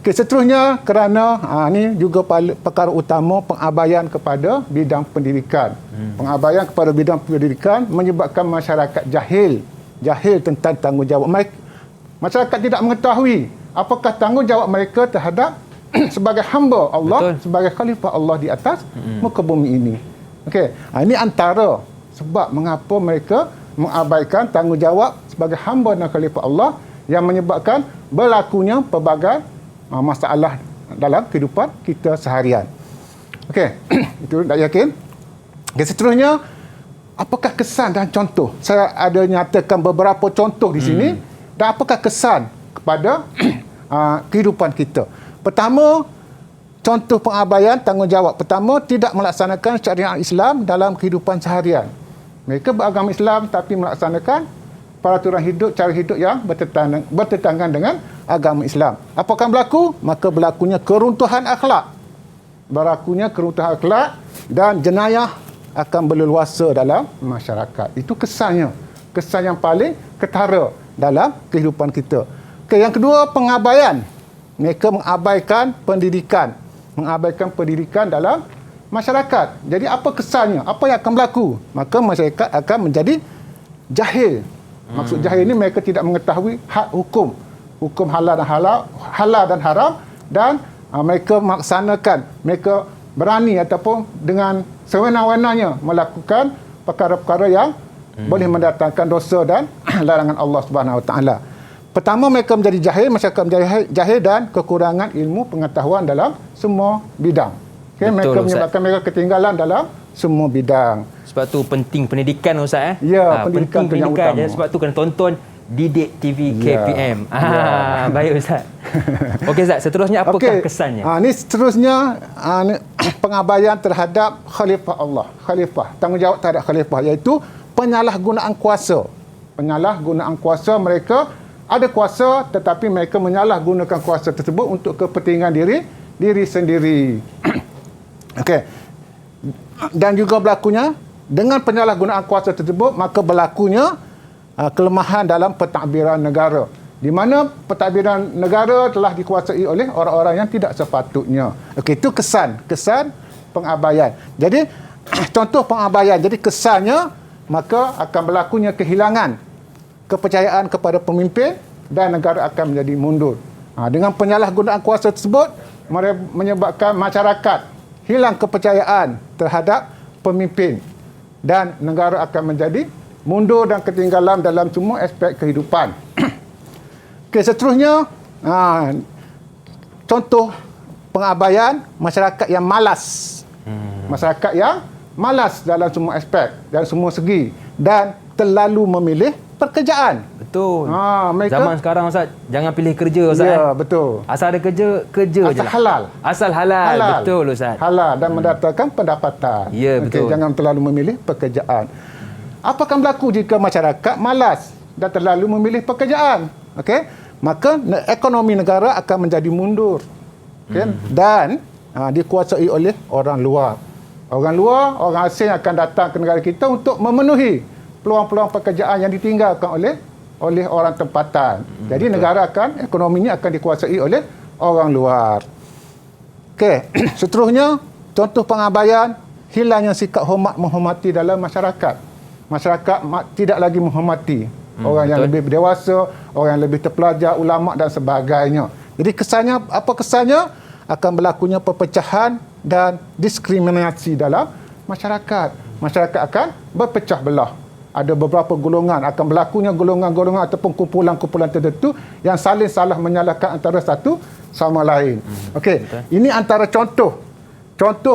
Okey, seterusnya kerana ini juga perkara utama pengabaian kepada bidang pendidikan. Pengabaian kepada bidang pendidikan menyebabkan masyarakat jahil tentang tanggungjawab mereka. Masyarakat tidak mengetahui apakah tanggungjawab mereka terhadap sebagai hamba Allah, sebagai khalifah Allah di atas muka bumi ini. Okey, ini antara sebab mengapa mereka mengabaikan tanggungjawab sebagai hamba dan khalifah Allah yang menyebabkan berlakunya pelbagai masalah dalam kehidupan kita seharian. Okey, itu dah yakin. Okay, seterusnya, apakah kesan dan contoh? Saya ada nyatakan beberapa contoh di sini. Dan apakah kesan kepada kehidupan kita? Pertama, contoh pengabaian tanggungjawab. Pertama, tidak melaksanakan syariat Islam dalam kehidupan seharian. Mereka beragama Islam tapi melaksanakan peraturan hidup, cara hidup yang bertentangan dengan agama Islam. Apa akan berlaku? Maka berlakunya keruntuhan akhlak. Berlakunya keruntuhan akhlak dan jenayah akan berleluasa dalam masyarakat. Itu kesannya. Kesan yang paling ketara dalam kehidupan kita. Yang kedua, pengabaian. Mereka mengabaikan pendidikan. Mengabaikan pendidikan dalam masyarakat. Jadi apa kesannya? Apa yang akan berlaku? Maka masyarakat akan menjadi jahil. Maksud jahil ini mereka tidak mengetahui hak hukum. Hukum halal dan haram, dan mereka melaksanakan, mereka berani ataupun dengan sewenang-wenangnya melakukan perkara-perkara yang boleh mendatangkan dosa dan larangan Allah Subhanahu Wa Taala. Pertama, mereka menjadi jahil, masyarakat menjadi jahil dan kekurangan ilmu pengetahuan dalam semua bidang. Okay, mereka menyebabkan mereka ketinggalan dalam semua bidang. Sebab tu penting pendidikan Ustaz. Ya, pendidikan itu yang utama. Sebab tu kena tonton Didik TV KPM. Baik Ustaz. Okey Ustaz, seterusnya apakah kesannya? Ini seterusnya pengabaian terhadap khalifah Allah. Khalifah, tanggungjawab terhadap khalifah, iaitu penyalahgunaan kuasa. Penyalahgunaan kuasa, mereka ada kuasa tetapi mereka menyalahgunakan kuasa tersebut untuk kepentingan diri sendiri. Okey. Dan juga berlakunya dengan penyalahgunaan kuasa tersebut, maka berlakunya kelemahan dalam pentadbiran negara. di mana pentadbiran negara telah dikuasai oleh orang-orang yang tidak sepatutnya. Okey, itu kesan pengabaian. Jadi contoh pengabaian. Jadi kesannya maka akan berlakunya kehilangan kepercayaan kepada pemimpin dan negara akan menjadi mundur. Dengan penyalahgunaan kuasa tersebut menyebabkan masyarakat hilang kepercayaan terhadap pemimpin dan negara akan menjadi mundur dan ketinggalan dalam semua aspek kehidupan. Okey, seterusnya contoh pengabaian masyarakat yang malas. Masyarakat yang malas dalam semua aspek dan semua segi dan terlalu memilih pekerjaan. Betul. Mereka, zaman sekarang Ustaz, jangan pilih kerja Ustaz. Ya, betul. Asal ada kerja je Asal lah. halal. Asal halal. Betul Ustaz. Halal dan mendatangkan pendapatan. Ya, betul. Jangan terlalu memilih pekerjaan. Apa akan berlaku jika masyarakat malas dan terlalu memilih pekerjaan? Okey, maka ekonomi negara akan menjadi mundur. Okay? Dan dikuasai oleh orang luar. Orang luar, orang asing akan datang ke negara kita untuk memenuhi peluang-peluang pekerjaan yang ditinggalkan oleh orang tempatan. Jadi negara ekonominya akan dikuasai oleh orang luar. Okey, seterusnya contoh pengabaian hilangnya sikap hormat menghormati dalam masyarakat. Masyarakat tidak lagi menghormati orang yang lebih dewasa, orang yang lebih terpelajar, ulama dan sebagainya. Jadi kesannya, apa kesannya? Akan berlakunya perpecahan dan diskriminasi dalam masyarakat. Masyarakat akan berpecah belah. Ada beberapa golongan, akan berlakunya golongan-golongan ataupun kumpulan-kumpulan tertentu yang saling salah menyalahkan antara satu sama lain. Okey, ini antara contoh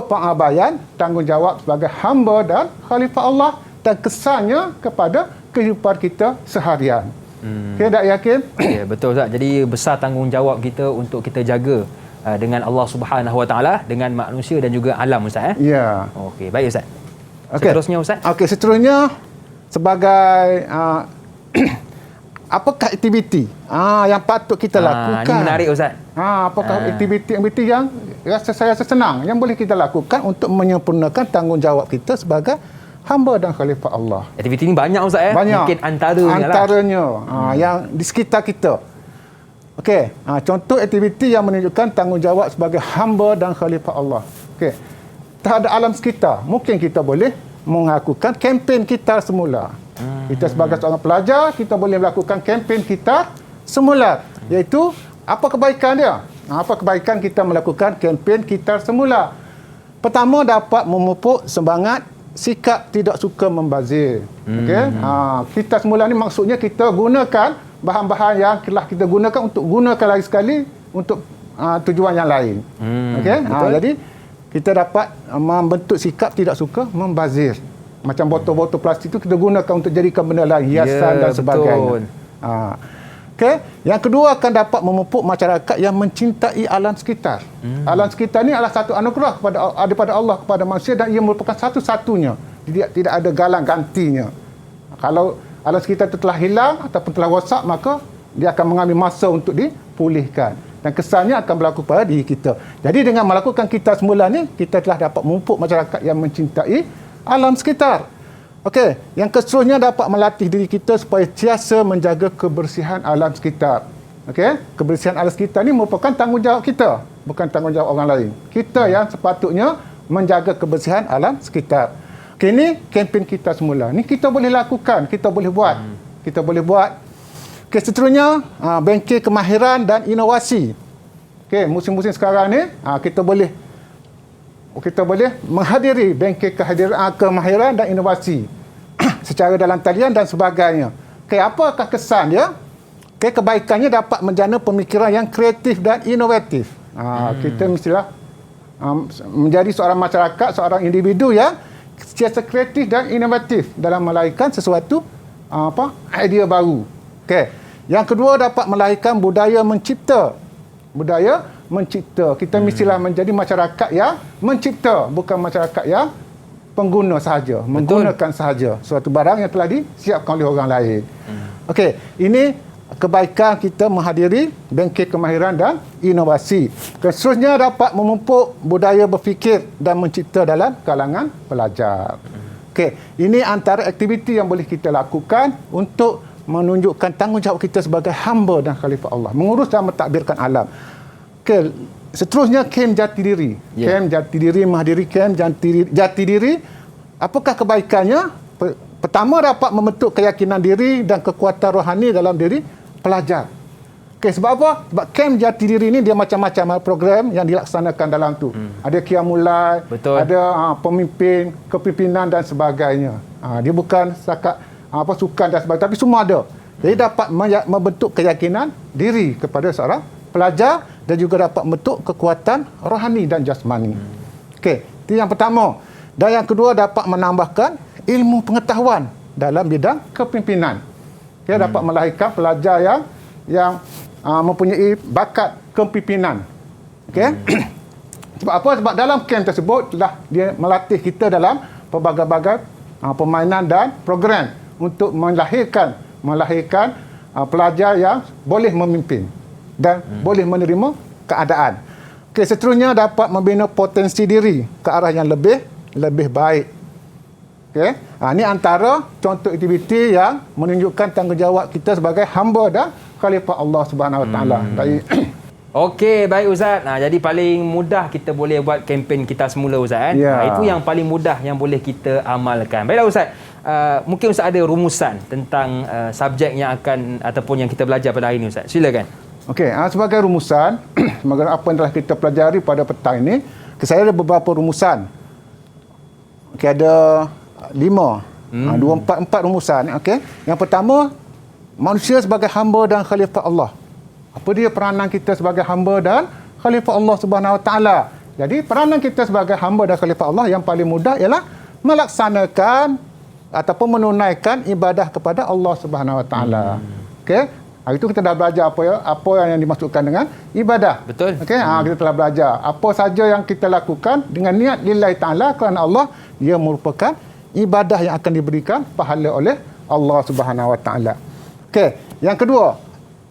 pengabaian tanggungjawab sebagai hamba dan khalifah Allah dan kesannya kepada kehidupan kita seharian. Okey, tak yakin? Ya, betul Ustaz. Jadi besar tanggungjawab kita untuk kita jaga dengan Allah Subhanahu Wa Taala, dengan manusia dan juga alam Ustaz. Ya. Okey, baik Ustaz. Okay. Seterusnya Ustaz. Okey, seterusnya sebagai apakah aktiviti yang patut kita lakukan? Ini menarik Ustaz. Apakah aktiviti yang saya rasa senang yang boleh kita lakukan untuk menyempurnakan tanggungjawab kita sebagai hamba dan khalifah Allah? Aktiviti ini banyak Ustaz. Banyak. Mungkin antaranya yang di sekitar kita. Okey, contoh aktiviti yang menunjukkan tanggungjawab sebagai hamba dan khalifah Allah. Okey, terhadap alam sekitar, mungkin kita boleh melakukan kempen kita semula. Kita sebagai seorang pelajar, kita boleh melakukan kempen kita semula, iaitu apa kebaikan dia? Apa kebaikan kita melakukan kempen kita semula? Pertama, dapat memupuk semangat sikap tidak suka membazir. Okey, kita semula ni maksudnya kita gunakan bahan-bahan yang telah kita gunakan untuk gunakan lagi sekali untuk tujuan yang lain. Okey, jadi kita dapat membentuk sikap tidak suka membazir. Macam botol-botol plastik itu kita gunakan untuk jadikan benda lain, hiasan dan sebagainya. Okey, yang kedua akan dapat memupuk masyarakat yang mencintai alam sekitar. Alam sekitar ni adalah satu anugerah daripada Allah kepada manusia dan ia merupakan satu-satunya. Tidak ada galang gantinya. Kalau alam sekitar itu telah hilang ataupun telah rosak, maka dia akan mengambil masa untuk dipulihkan. Dan kesannya akan berlaku pada diri kita. Jadi dengan melakukan kita semula ni, kita telah dapat memupuk masyarakat yang mencintai alam sekitar. Okey, yang keseterusnya dapat melatih diri kita supaya sentiasa menjaga kebersihan alam sekitar. Okey, kebersihan alam sekitar ni merupakan tanggungjawab kita, bukan tanggungjawab orang lain. Kita yang sepatutnya menjaga kebersihan alam sekitar. Okey, ini kempen kita semula. Ni kita boleh lakukan, kita boleh buat. Kita boleh buat. Okey, seterusnya bengkel kemahiran dan inovasi. Okey, musim-musim sekarang ni kita boleh menghadiri bengkel kemahiran dan inovasi secara dalam talian dan sebagainya. Okey, apakah kesan dia? Okey, kebaikannya dapat menjana pemikiran yang kreatif dan inovatif. Kita mestilah menjadi seorang masyarakat, seorang individu yang sentiasa kreatif dan inovatif dalam melahirkan sesuatu idea baru. Okey. Yang kedua dapat melahirkan budaya mencipta. Budaya mencipta. Kita mestilah menjadi masyarakat yang mencipta, bukan masyarakat yang pengguna sahaja, menggunakan sahaja suatu barang yang telah disiapkan oleh orang lain. Okey, ini kebaikan kita menghadiri bengkel kemahiran dan inovasi. Seterusnya dapat memupuk budaya berfikir dan mencipta dalam kalangan pelajar. Okey, ini antara aktiviti yang boleh kita lakukan untuk menunjukkan tanggungjawab kita sebagai hamba dan khalifah Allah, mengurus dan mentadbirkan alam. Okey, seterusnya kem jati diri. Kem jati diri, mahdiri kem jati diri. Apakah kebaikannya? Pertama, dapat membentuk keyakinan diri dan kekuatan rohani dalam diri pelajar. Okey, sebab apa? Sebab kem jati diri ini dia macam-macam program yang dilaksanakan dalam tu. Ada qiyamul, ada pemimpin, kepimpinan dan sebagainya. Dia bukan setakat sukan dan sebagainya, tapi semua ada. Jadi dapat membentuk keyakinan diri kepada seorang pelajar dan juga dapat membentuk kekuatan rohani dan jasmani. Okey, itu yang pertama. Dan yang kedua, dapat menambahkan ilmu pengetahuan dalam bidang kepimpinan. Okey, dapat melahirkan pelajar yang mempunyai bakat kepimpinan. Okey. Sebab apa? Sebab dalam camp tersebut telah dia melatih kita dalam pelbagai-bagai permainan dan program untuk melahirkan pelajar yang boleh memimpin dan boleh menerima keadaan. Okey, seterusnya dapat membina potensi diri ke arah yang lebih baik. Okey. Ini antara contoh aktiviti yang menunjukkan tanggungjawab kita sebagai hamba dan khalifah Allah Subhanahu Wa Taala. Okey, baik Ustaz. Jadi paling mudah kita boleh buat kempen kita semula Ustaz kan? Itu yang paling mudah yang boleh kita amalkan. Baiklah Ustaz. Mungkin Ustaz ada rumusan tentang subjek yang akan ataupun yang kita belajar pada hari ini Ustaz. Silakan. Okey, sebagai rumusan, sebagai apa yang telah kita pelajari pada petang ini, saya ada beberapa rumusan. Okey, ada 4 rumusan. Okey. Yang pertama, manusia sebagai hamba dan khalifah Allah. Apa dia peranan kita sebagai hamba dan khalifah Allah Subhanahu Wa Taala? Jadi peranan kita sebagai hamba dan khalifah Allah yang paling mudah ialah melaksanakan ataupun menunaikan ibadah kepada Allah Subhanahu Wa Taala. Okey. Hari itu kita dah belajar apa yang dimaksudkan dengan ibadah. Betul. Okey, kita telah belajar apa saja yang kita lakukan dengan niat lillahi taala kerana Allah, dia merupakan ibadah yang akan diberikan pahala oleh Allah Subhanahu Wa Taala. Okey, yang kedua,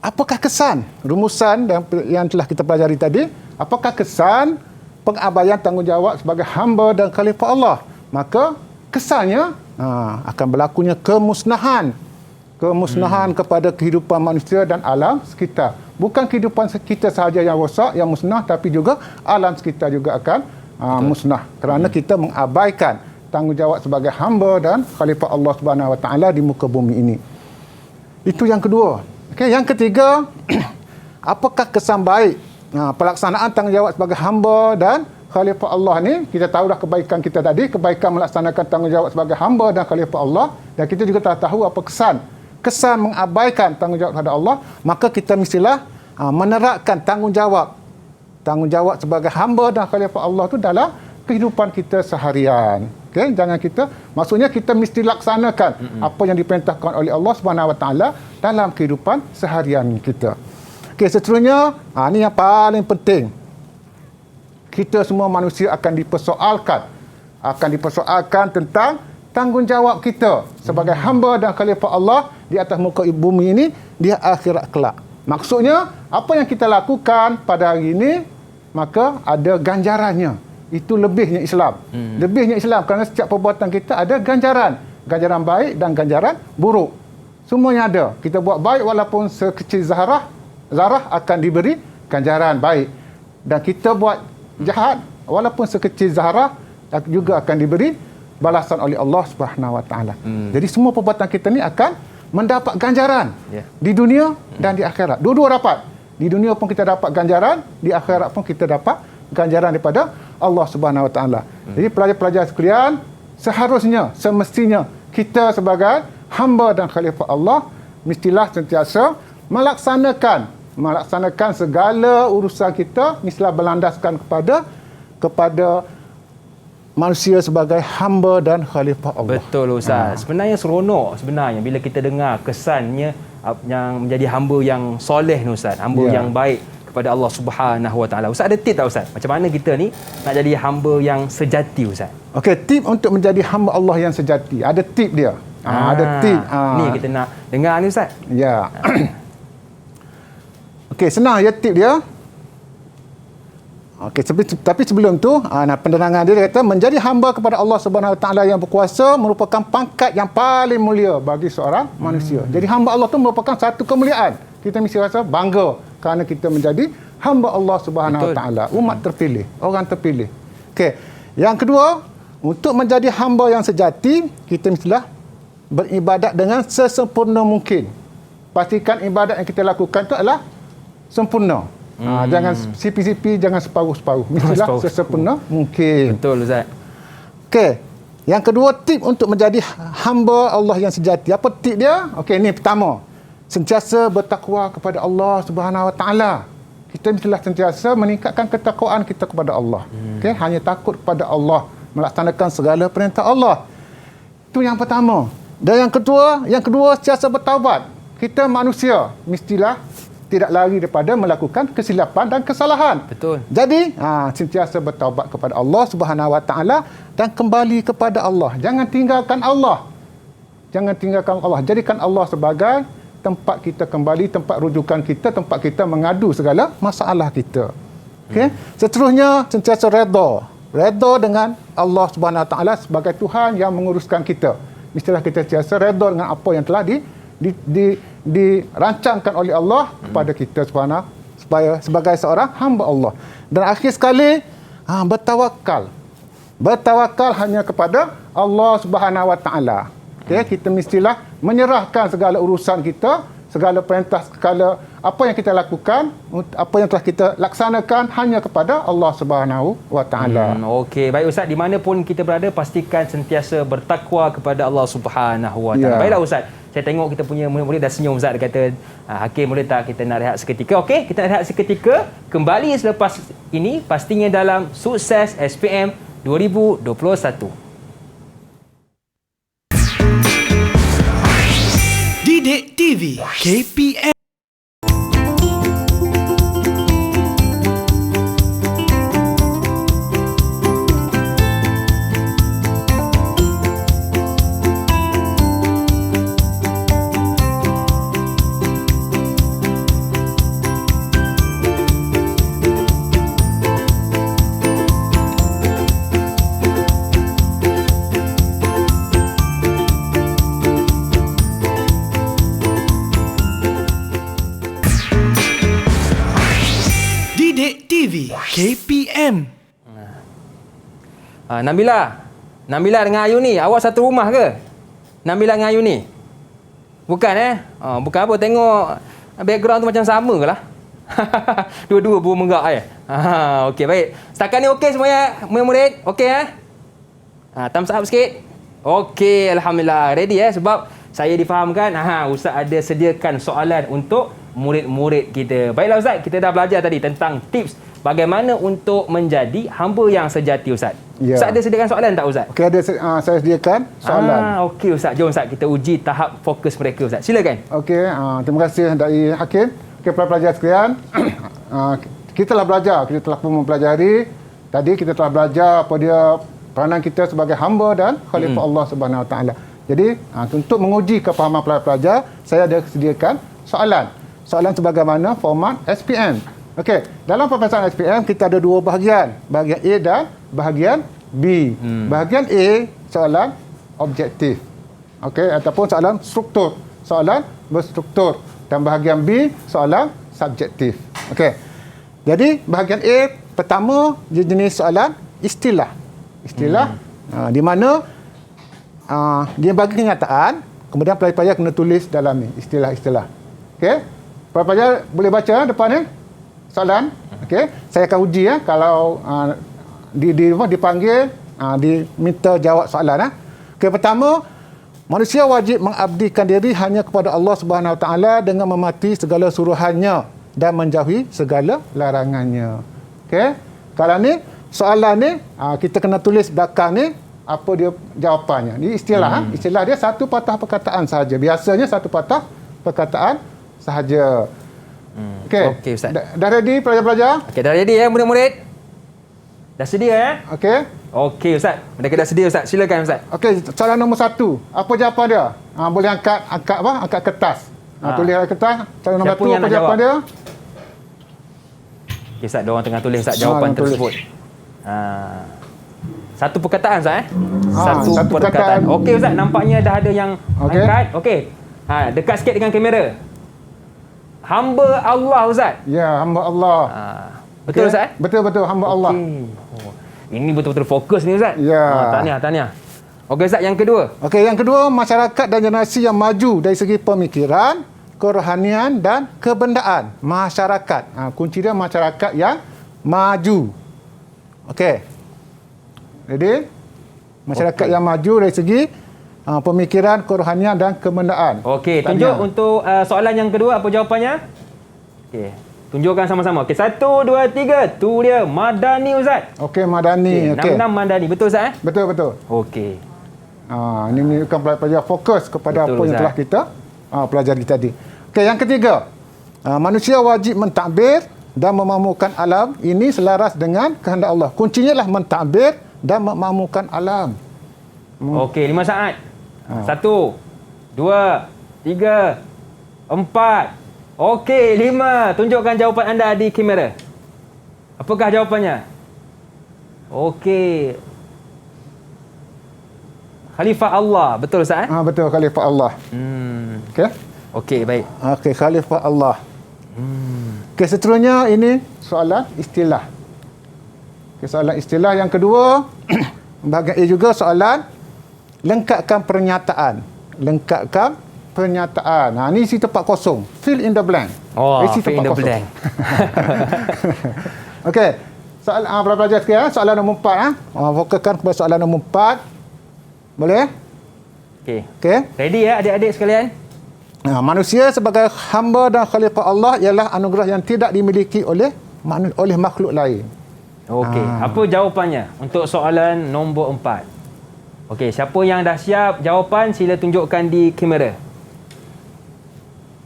apakah kesan rumusan yang telah kita pelajari tadi? Apakah kesan pengabaian tanggungjawab sebagai hamba dan khalifah Allah? Maka kesannya akan berlakunya kemusnahan kepada kehidupan manusia dan alam sekitar. Bukan kehidupan kita sahaja yang rosak, yang musnah, tapi juga alam sekitar juga akan musnah kerana kita mengabaikan tanggungjawab sebagai hamba dan khalifah Allah Subhanahu Wa Taala di muka bumi ini. Itu yang kedua. Okey, yang ketiga, apakah kesan baik pelaksanaan tanggungjawab sebagai hamba dan khalifah Allah ni? Kita tahu dah kebaikan kita tadi, kebaikan melaksanakan tanggungjawab sebagai hamba dan khalifah Allah, dan kita juga telah tahu apa kesan mengabaikan tanggungjawab kepada Allah. Maka kita mestilah menerapkan tanggungjawab sebagai hamba dan khalifah Allah tu dalam kehidupan kita seharian. Okay? Jangan maksudnya kita mesti laksanakan apa yang diperintahkan oleh Allah Subhanahu Wa Taala dalam kehidupan seharian kita. Okey, seterusnya, ini yang paling penting. Kita semua manusia akan dipersoalkan tentang tanggungjawab kita sebagai hamba dan khalifah Allah di atas muka bumi ini di akhirat kelak. Maksudnya, apa yang kita lakukan pada hari ini, maka ada ganjarannya. Itu lebihnya Islam. Lebihnya Islam kerana setiap perbuatan kita ada ganjaran. Ganjaran baik dan ganjaran buruk. Semuanya ada. Kita buat baik walaupun sekecil zarah akan diberi ganjaran baik. Dan kita buat jahat walaupun sekecil zarah juga akan diberi balasan oleh Allah Subhanahu Wa Taala. Jadi semua perbuatan kita ni akan mendapat ganjaran di dunia dan di akhirat. Dua-dua dapat. Di dunia pun kita dapat ganjaran, di akhirat pun kita dapat ganjaran daripada Allah Subhanahu Wa Taala. Jadi pelajar-pelajar sekalian, semestinya kita sebagai hamba dan khalifah Allah mestilah sentiasa melaksanakan segala urusan kita mestilah berlandaskan kepada manusia sebagai hamba dan khalifah Allah. Betul Ustaz. Sebenarnya seronok bila kita dengar kesannya yang menjadi hamba yang soleh ni Ustaz, hamba yang baik kepada Allah Subhanahu Wa Taala. Ustaz ada tip tak Ustaz? Macam mana kita ni nak jadi hamba yang sejati Ustaz? Okey, tip untuk menjadi hamba Allah yang sejati. Ada tip dia. Ada tip. Ni kita nak dengar ni Ustaz. Ya. Okey, senang ya tip dia. Okey, tapi sebelum tu penerangan dia kata menjadi hamba kepada Allah Subhanahu Wa Taala yang berkuasa merupakan pangkat yang paling mulia bagi seorang manusia. Jadi hamba Allah tu merupakan satu kemuliaan. Kita mesti rasa bangga kerana kita menjadi hamba Allah Subhanahu Wa Taala, umat terpilih, orang terpilih. Okey. Yang kedua, untuk menjadi hamba yang sejati, kita mestilah beribadat dengan sesempurna mungkin. Pastikan ibadat yang kita lakukan itu adalah sempurna. Jangan sipi-sipi, jangan separuh-separuh. Mestilah sesempurna mungkin. Betul, Ustaz. Okey. Yang kedua, tip untuk menjadi hamba Allah yang sejati. Apa tip dia? Okey, ini pertama. Sentiasa bertakwa kepada Allah Subhanahu Wa Taala. Kita mestilah sentiasa meningkatkan ketakwaan kita kepada Allah. Okey, hanya takut kepada Allah, melaksanakan segala perintah Allah. Itu yang pertama. Dan yang kedua sentiasa bertaubat. Kita manusia mestilah tidak lari daripada melakukan kesilapan dan kesalahan. Betul. Jadi, sentiasa bertaubat kepada Allah Subhanahu Wa Taala dan kembali kepada Allah. Jangan tinggalkan Allah. Jangan tinggalkan Allah. Jadikan Allah sebagai tempat kita kembali, tempat rujukan kita, tempat kita mengadu segala masalah kita. Okey. Seterusnya, sentiasa redha. Redha dengan Allah Subhanahu Wa Taala sebagai Tuhan yang menguruskan kita. Mestilah kita sentiasa redha dengan apa yang telah dirancangkan oleh Allah kepada kita supaya sebagai seorang hamba Allah. Dan akhir sekali, bertawakal. Bertawakal hanya kepada Allah Subhanahu Wa Taala. Okay? Kita mestilah menyerahkan segala urusan kita, segala perintah, segala apa yang kita lakukan, apa yang telah kita laksanakan hanya kepada Allah Subhanahu Wa Taala. Okey, baik Ustaz, di mana pun kita berada pastikan sentiasa bertakwa kepada Allah Subhanahu Wa Taala. Baiklah Ustaz. Saya tengok kita punya murid dah senyum Ustaz. Dia kata, Hakim boleh tak kita nak rehat seketika? Okey, kita nak rehat seketika. Kembali selepas ini pastinya dalam Sukses SPM 2021. Didik TV KPM. TV KPM. Nabila dengan Ayu ni, awak satu rumah ke? Nabila dengan Ayu ni? Bukan bukan apa, tengok background tu macam sama ke lah? Dua-dua burung menggak okey, baik. Setakat ni okey semuanya, murid-murid? Okey thumbs up sikit. Okey, alhamdulillah. Ready sebab saya difahamkan Ustaz ada sediakan soalan untuk murid-murid kita. Baiklah Ustaz, kita dah belajar tadi tentang tips bagaimana untuk menjadi hamba yang sejati Ustaz. Ya. Ustaz ada sediakan soalan tak Ustaz? Okey, ada saya sediakan soalan. Okey Ustaz, jom Ustaz kita uji tahap fokus mereka Ustaz. Silakan. Okey, terima kasih dari Hakim. Okey, pelajar sekalian, kita telah belajar, kita telah pun mempelajari. Tadi kita telah belajar apa dia peranan kita sebagai hamba dan khalifah Allah Subhanahu Wa Taala. Jadi, untuk menguji kefahaman pelajar, saya ada sediakan soalan. Soalan sebagaimana format SPM. Okey, dalam peperiksaan SPM kita ada dua bahagian. Bahagian A dan bahagian B. Bahagian A soalan objektif. Okey, ataupun soalan struktur. Soalan berstruktur. Dan bahagian B soalan subjektif. Okey. Jadi bahagian A pertama jenis soalan istilah. Istilah di mana dia bagi kenyataan, kemudian pelajar kena tulis dalam ni istilah-istilah. Okey. Pelajar boleh baca depan ni soalan. Okey, saya akan uji kalau dipanggil diminta jawab soalan Okey, pertama, manusia wajib mengabdikan diri hanya kepada Allah Subhanahu Wa Taala dengan mematuhi segala suruhannya dan menjauhi segala larangannya. Okey, kalau ni soalan ni kita kena tulis belakang ni apa dia jawapannya. Ini istilah istilah dia satu patah perkataan sahaja. Biasanya satu patah perkataan sahaja. Okey, Ustaz. Dah ready pelajar-pelajar? Okey, dah ready murid-murid? Dah sedia Okey. Okey Ustaz. Mereka dah sedia Ustaz. Silakan Ustaz. Okey, soalan nombor 1. Apa jawapan dia? Boleh angkat kertas. Tulis kertas. Soalan nombor 2 apa jawapan dia? Okay, Ustaz, diorang tengah tulis Ustaz jawapan tulis. tersebut. Satu perkataan Ustaz satu perkataan. Okey Ustaz, nampaknya dah ada yang Okey. angkat. Okey. Dekat sikit dengan kamera. Hamba Allah Ustaz. Ya, hamba Allah. Betul Okey? Ustaz? Betul hamba Allah. Oh, ini betul-betul fokus ni Ustaz. Ya. Tahniah. Okey Ustaz, yang kedua. Okey, yang kedua, masyarakat dan generasi yang maju dari segi pemikiran, kerohanian dan kebendaan. Masyarakat. Kunci dia masyarakat yang maju. Okey. Jadi, masyarakat yang maju dari segi pemikiran, kerohanian dan kebendaan. Okey, tunjuk untuk soalan yang kedua apa jawapannya? Okey, tunjukkan sama-sama. Okey, 1 2 3. Tu dia Madani Ustaz. Okey, Madani. Okey, 66 Madani. Betul Ustaz Betul. Okey. Ini menunjukkan pelajar fokus kepada Betul, apa yang Ustaz. telah kita pelajari tadi. Okey, yang ketiga. Manusia wajib mentadbir dan memakmurkan alam. Ini selaras dengan kehendak Allah. Kuncinya lah mentadbir dan memakmurkan alam. Okey, 5 saat. 1 2 3 4. Okey, 5. Tunjukkan jawapan anda di kamera. Apakah jawapannya? Okey. Khalifah Allah. Betul Ustaz? Betul, Khalifah Allah. Okey. Okey, baik. Okey, Khalifah Allah. Okey, seterusnya ini soalan istilah. Okey, soalan istilah yang kedua, bahagian A juga soalan lengkapkan pernyataan. Lengkapkan pernyataan. Ini isi tempat kosong. Fill in the blank. Isi fill in the blank. Okey. Soalan pelajar sekalian, soalan nombor 4 fokuskan kepada soalan nombor 4. Boleh? Okey. Okey. Ready ya adik-adik sekalian? Manusia sebagai hamba dan khalifah Allah ialah anugerah yang tidak dimiliki oleh makhluk lain. Okey. Apa jawapannya untuk soalan nombor 4? Okey, siapa yang dah siap jawapan sila tunjukkan di kamera.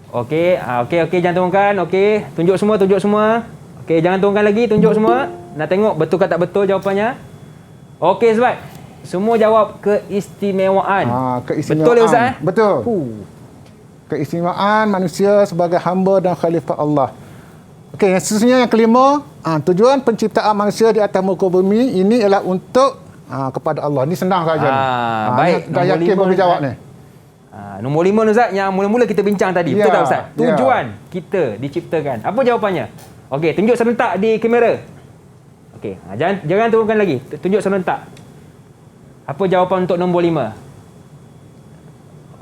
Okey, okey, jangan turunkan. Okey, tunjuk semua. Okey, jangan turunkan lagi, tunjuk semua. Nak tengok betul ke tak betul jawapannya. Okey, sebab semua jawab keistimewaan. Keistimewaan. Betul ya Ustaz? Betul. Keistimewaan manusia sebagai hamba dan khalifah Allah. Okey, yang seterusnya yang kelima, tujuan penciptaan manusia di atas muka bumi ini ialah untuk kepada Allah. Ini senang saja. Baik. Dah yakin boleh jawab ni. Nombor 5 Ustaz yang mula-mula kita bincang tadi. Betul tak Ustaz? Tujuan kita diciptakan. Apa jawapannya? Okey, tunjuk serentak di kamera. Okey, jangan turunkan lagi. Tunjuk serentak. Apa jawapan untuk nombor 5?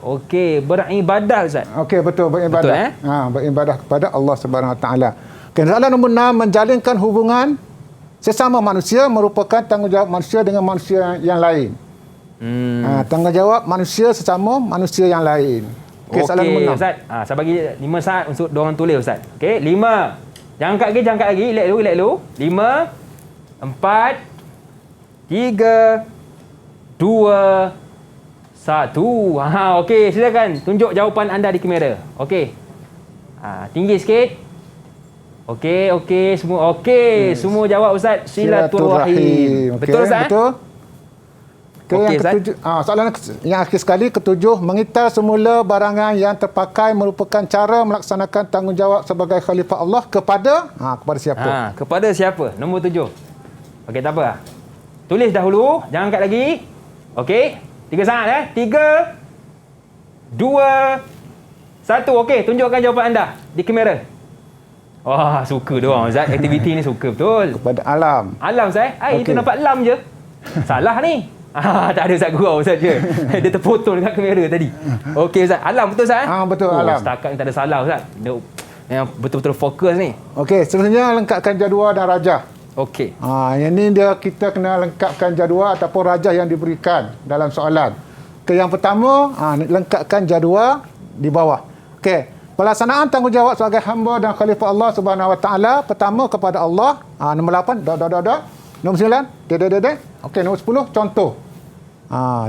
Okey, beribadah Ustaz. Okey, betul, beribadah. Betul, beribadah kepada Allah Subhanahu Wa Taala. Soalan nombor 6, menjalinkan hubungan sesama manusia merupakan tanggungjawab manusia dengan manusia yang lain. Tanggungjawab manusia sesama manusia yang lain. Okey, soalan nombor 6. Ustaz. Saya bagi 5 saat untuk diorang tulis Ustaz. Okey, 5. Jangan angkat lagi. Relax dulu. 5 4 3 2 1. Okey, silakan tunjuk jawapan anda di kamera. Okey. Tinggi sikit. Okey, semua okey. Semua jawab Ustaz. Silaturahim. Betul Ustaz? Betul. Okey, yang ketujuh, soalan yang akhir sekali, ketujuh, mengitar semula barangan yang terpakai merupakan cara melaksanakan tanggungjawab sebagai khalifah Allah kepada siapa? Kepada siapa? Nombor 7. Okey, tak apa. Tulis dahulu, jangan angkat lagi. Okey, 3 saat 3 2 1. Okey, tunjukkan jawapan anda di kamera. Wah, suka dia orang Ustaz. Aktiviti ni suka betul. Kepada alam. Alam Ustaz. Itu nampak lam je. Salah ni. Tak ada Ustaz gurau saja. Dia terpotong dengan kamera tadi. Okey Ustaz, alam betul Ustaz? Betul, alam. Setakat ni tak ada salah Ustaz. Dia yang betul-betul fokus ni. Okey, seterusnya lengkapkan jadual dan rajah. Okey. Yang ni kita kena lengkapkan jadual ataupun rajah yang diberikan dalam soalan. Yang pertama, lengkapkan jadual di bawah. Okey, pelaksanaan tanggungjawab sebagai hamba dan khalifah Allah Subhanahu Wa Taala, pertama kepada Allah. Nombor 8, Nombor 9, Okey, nombor 10, contoh.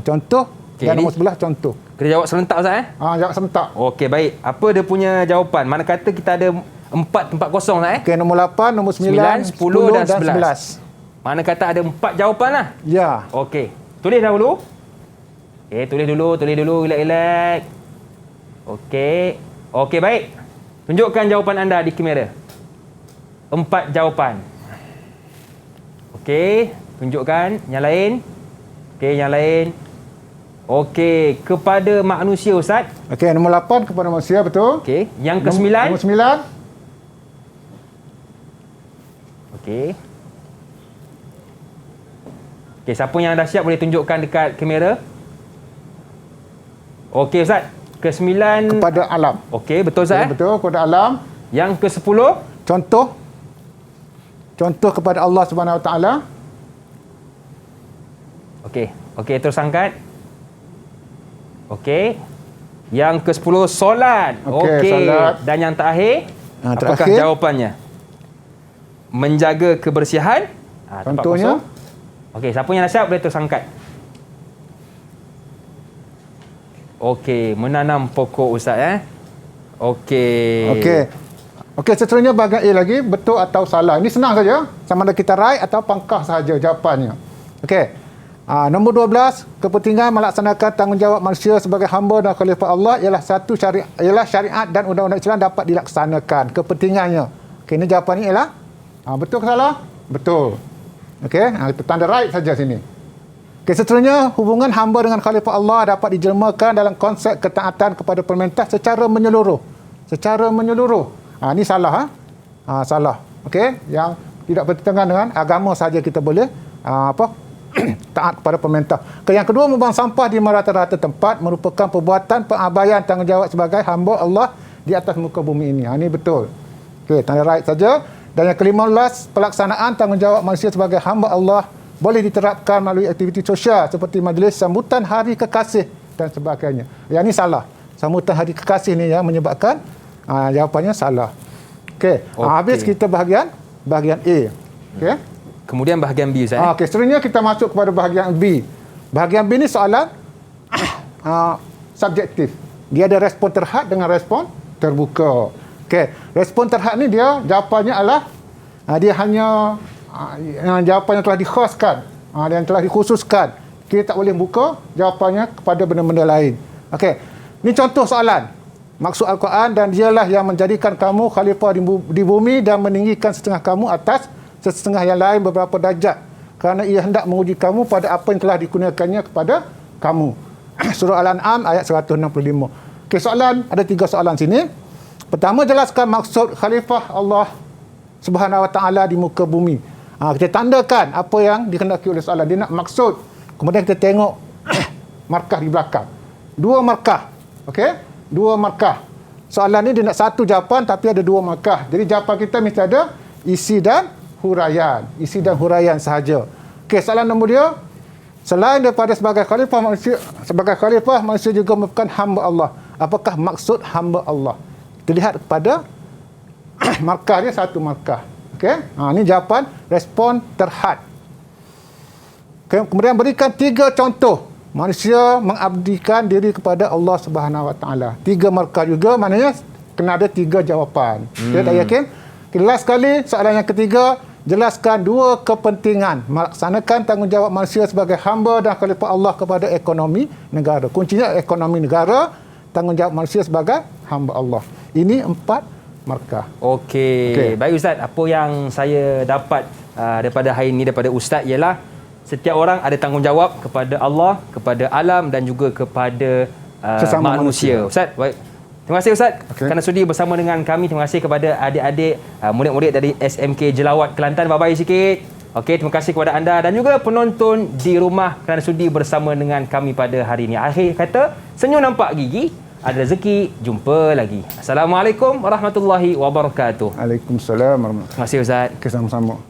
Contoh. Okay, dan nombor 11, contoh. Kita jawab serentak Ustaz Jawab serentak. Okey, baik. Apa dia punya jawapan? Mana kata kita ada 4 tempat kosong Okey, nombor 8, nombor 9, 10 dan 11. Mana kata ada 4 jawapan lah? Ya. Okey. Tulis dahulu. Tulis dulu. Relax. Okey, baik. Tunjukkan jawapan anda di kamera. 4 jawapan. Okey, tunjukkan yang lain. Okey, yang lain. Okey, kepada manusia Ustaz. Okey, nombor 8 kepada manusia, betul. Okey, yang ke-9. Nombor 9. Okey. Okey, siapa yang dah siap boleh tunjukkan dekat kamera. Okey Ustaz, ke-9 Kepada alam. okey, betul Ustaz. Betul, kepada alam. Yang ke-10. Contoh kepada Allah Subhanahu Wa Taala. Okey, okey terus angkat. Okey. Yang ke-10 solat. Okey, solat. Dan yang terakhir, apakah terakhir. jawapannya? Menjaga kebersihan. Tempat Contohnya? kosong. Okey, siapa yang dah siap boleh terus angkat. Okey, menanam pokok Ustaz Okey. Okey, seterusnya bahagian A lagi, betul atau salah. Ini senang saja. Sama ada kita right atau pangkah sahaja jawapannya. Okey. Nombor 12, kepentingan melaksanakan tanggungjawab manusia sebagai hamba dan khalifah Allah ialah syariat dan undang-undang Islam dapat dilaksanakan. Kepentingannya. Okey, ini jawapannya ialah betul ke salah? Betul. Okey, kita tanda right saja sini. Okey, seterusnya hubungan hamba dengan khalifah Allah dapat dijelmakan dalam konsep ketaatan kepada pemerintah secara menyeluruh. Ini salah salah. Okey, yang tidak bertentangan dengan agama saja kita boleh taat kepada pemerintah. Yang kedua, membuang sampah di merata-rata tempat merupakan perbuatan pengabaian tanggungjawab sebagai hamba Allah di atas muka bumi ini. Ini betul. Okey, tanda right saja. Dan yang ke-15, pelaksanaan tanggungjawab manusia sebagai hamba Allah boleh diterapkan melalui aktiviti sosial seperti majlis sambutan Hari Kekasih dan sebagainya. Yang ini salah. Sambutan Hari Kekasih ni yang menyebabkan jawapannya salah. Okey. Habis kita bahagian A. Okey. Kemudian bahagian B Ustaz. Okey, seterusnya kita masuk kepada bahagian B. Bahagian B ni soalan subjektif. Dia ada respon terhad dengan respon terbuka. Okey, respon terhad ni dia jawapannya adalah dia hanya jawapan yang telah dikhaskan, yang telah dikhususkan. Kita tak boleh buka jawapannya kepada benda-benda lain. Okey. Ini contoh soalan. Maksud Al-Quran, dan dialah yang menjadikan kamu khalifah di bumi dan meninggikan setengah kamu atas setengah yang lain beberapa darjat, kerana ia hendak menguji kamu pada apa yang telah dikurniakannya kepada kamu. Surah Al-An'am ayat 165. Okey, soalan, ada 3 soalan sini. Pertama, jelaskan maksud khalifah Allah Subhanahu Wa Taala di muka bumi. Kita tandakan apa yang dikehendaki oleh soalan. Dia nak maksud. Kemudian kita tengok markah di belakang. 2 markah. Okey? 2 markah. Soalan ni dia nak 1 jawapan tapi ada 2 markah. Jadi jawapan kita mesti ada isi dan huraian. Isi dan huraian sahaja. Okey, soalan nombor 2. Selain daripada sebagai khalifah manusia juga merupakan hamba Allah. Apakah maksud hamba Allah? Kita lihat kepada markah dia, 1 markah. Okey? Ini jawapan respon terhad. Kemudian berikan 3 contoh manusia mengabdikan diri kepada Allah Subhanahu Wa Taala. 3 markah juga, maknanya kena ada 3 jawapan. Kita tak yakin? Last sekali, soalan yang ketiga, jelaskan 2 kepentingan melaksanakan tanggungjawab manusia sebagai hamba dan khalifah Allah kepada ekonomi negara. Kuncinya ekonomi negara, tanggungjawab manusia sebagai hamba Allah. Ini 4 markah. Okey. Baik Ustaz, apa yang saya dapat daripada hari ini daripada Ustaz ialah setiap orang ada tanggungjawab kepada Allah, kepada alam dan juga kepada manusia. Ustaz, baik. Terima kasih Ustaz kerana sudi bersama dengan kami. Terima kasih kepada adik-adik murid-murid dari SMK Jelawat Kelantan. Bye-bye sikit. Okey, terima kasih kepada anda dan juga penonton di rumah kerana sudi bersama dengan kami pada hari ini. Akhir kata, senyum nampak gigi, ada rezeki, jumpa lagi. Assalamualaikum warahmatullahi wabarakatuh. Waalaikumsalam warahmatullahi wabarakatuh. Terima kasih Ustaz. Sama-sama.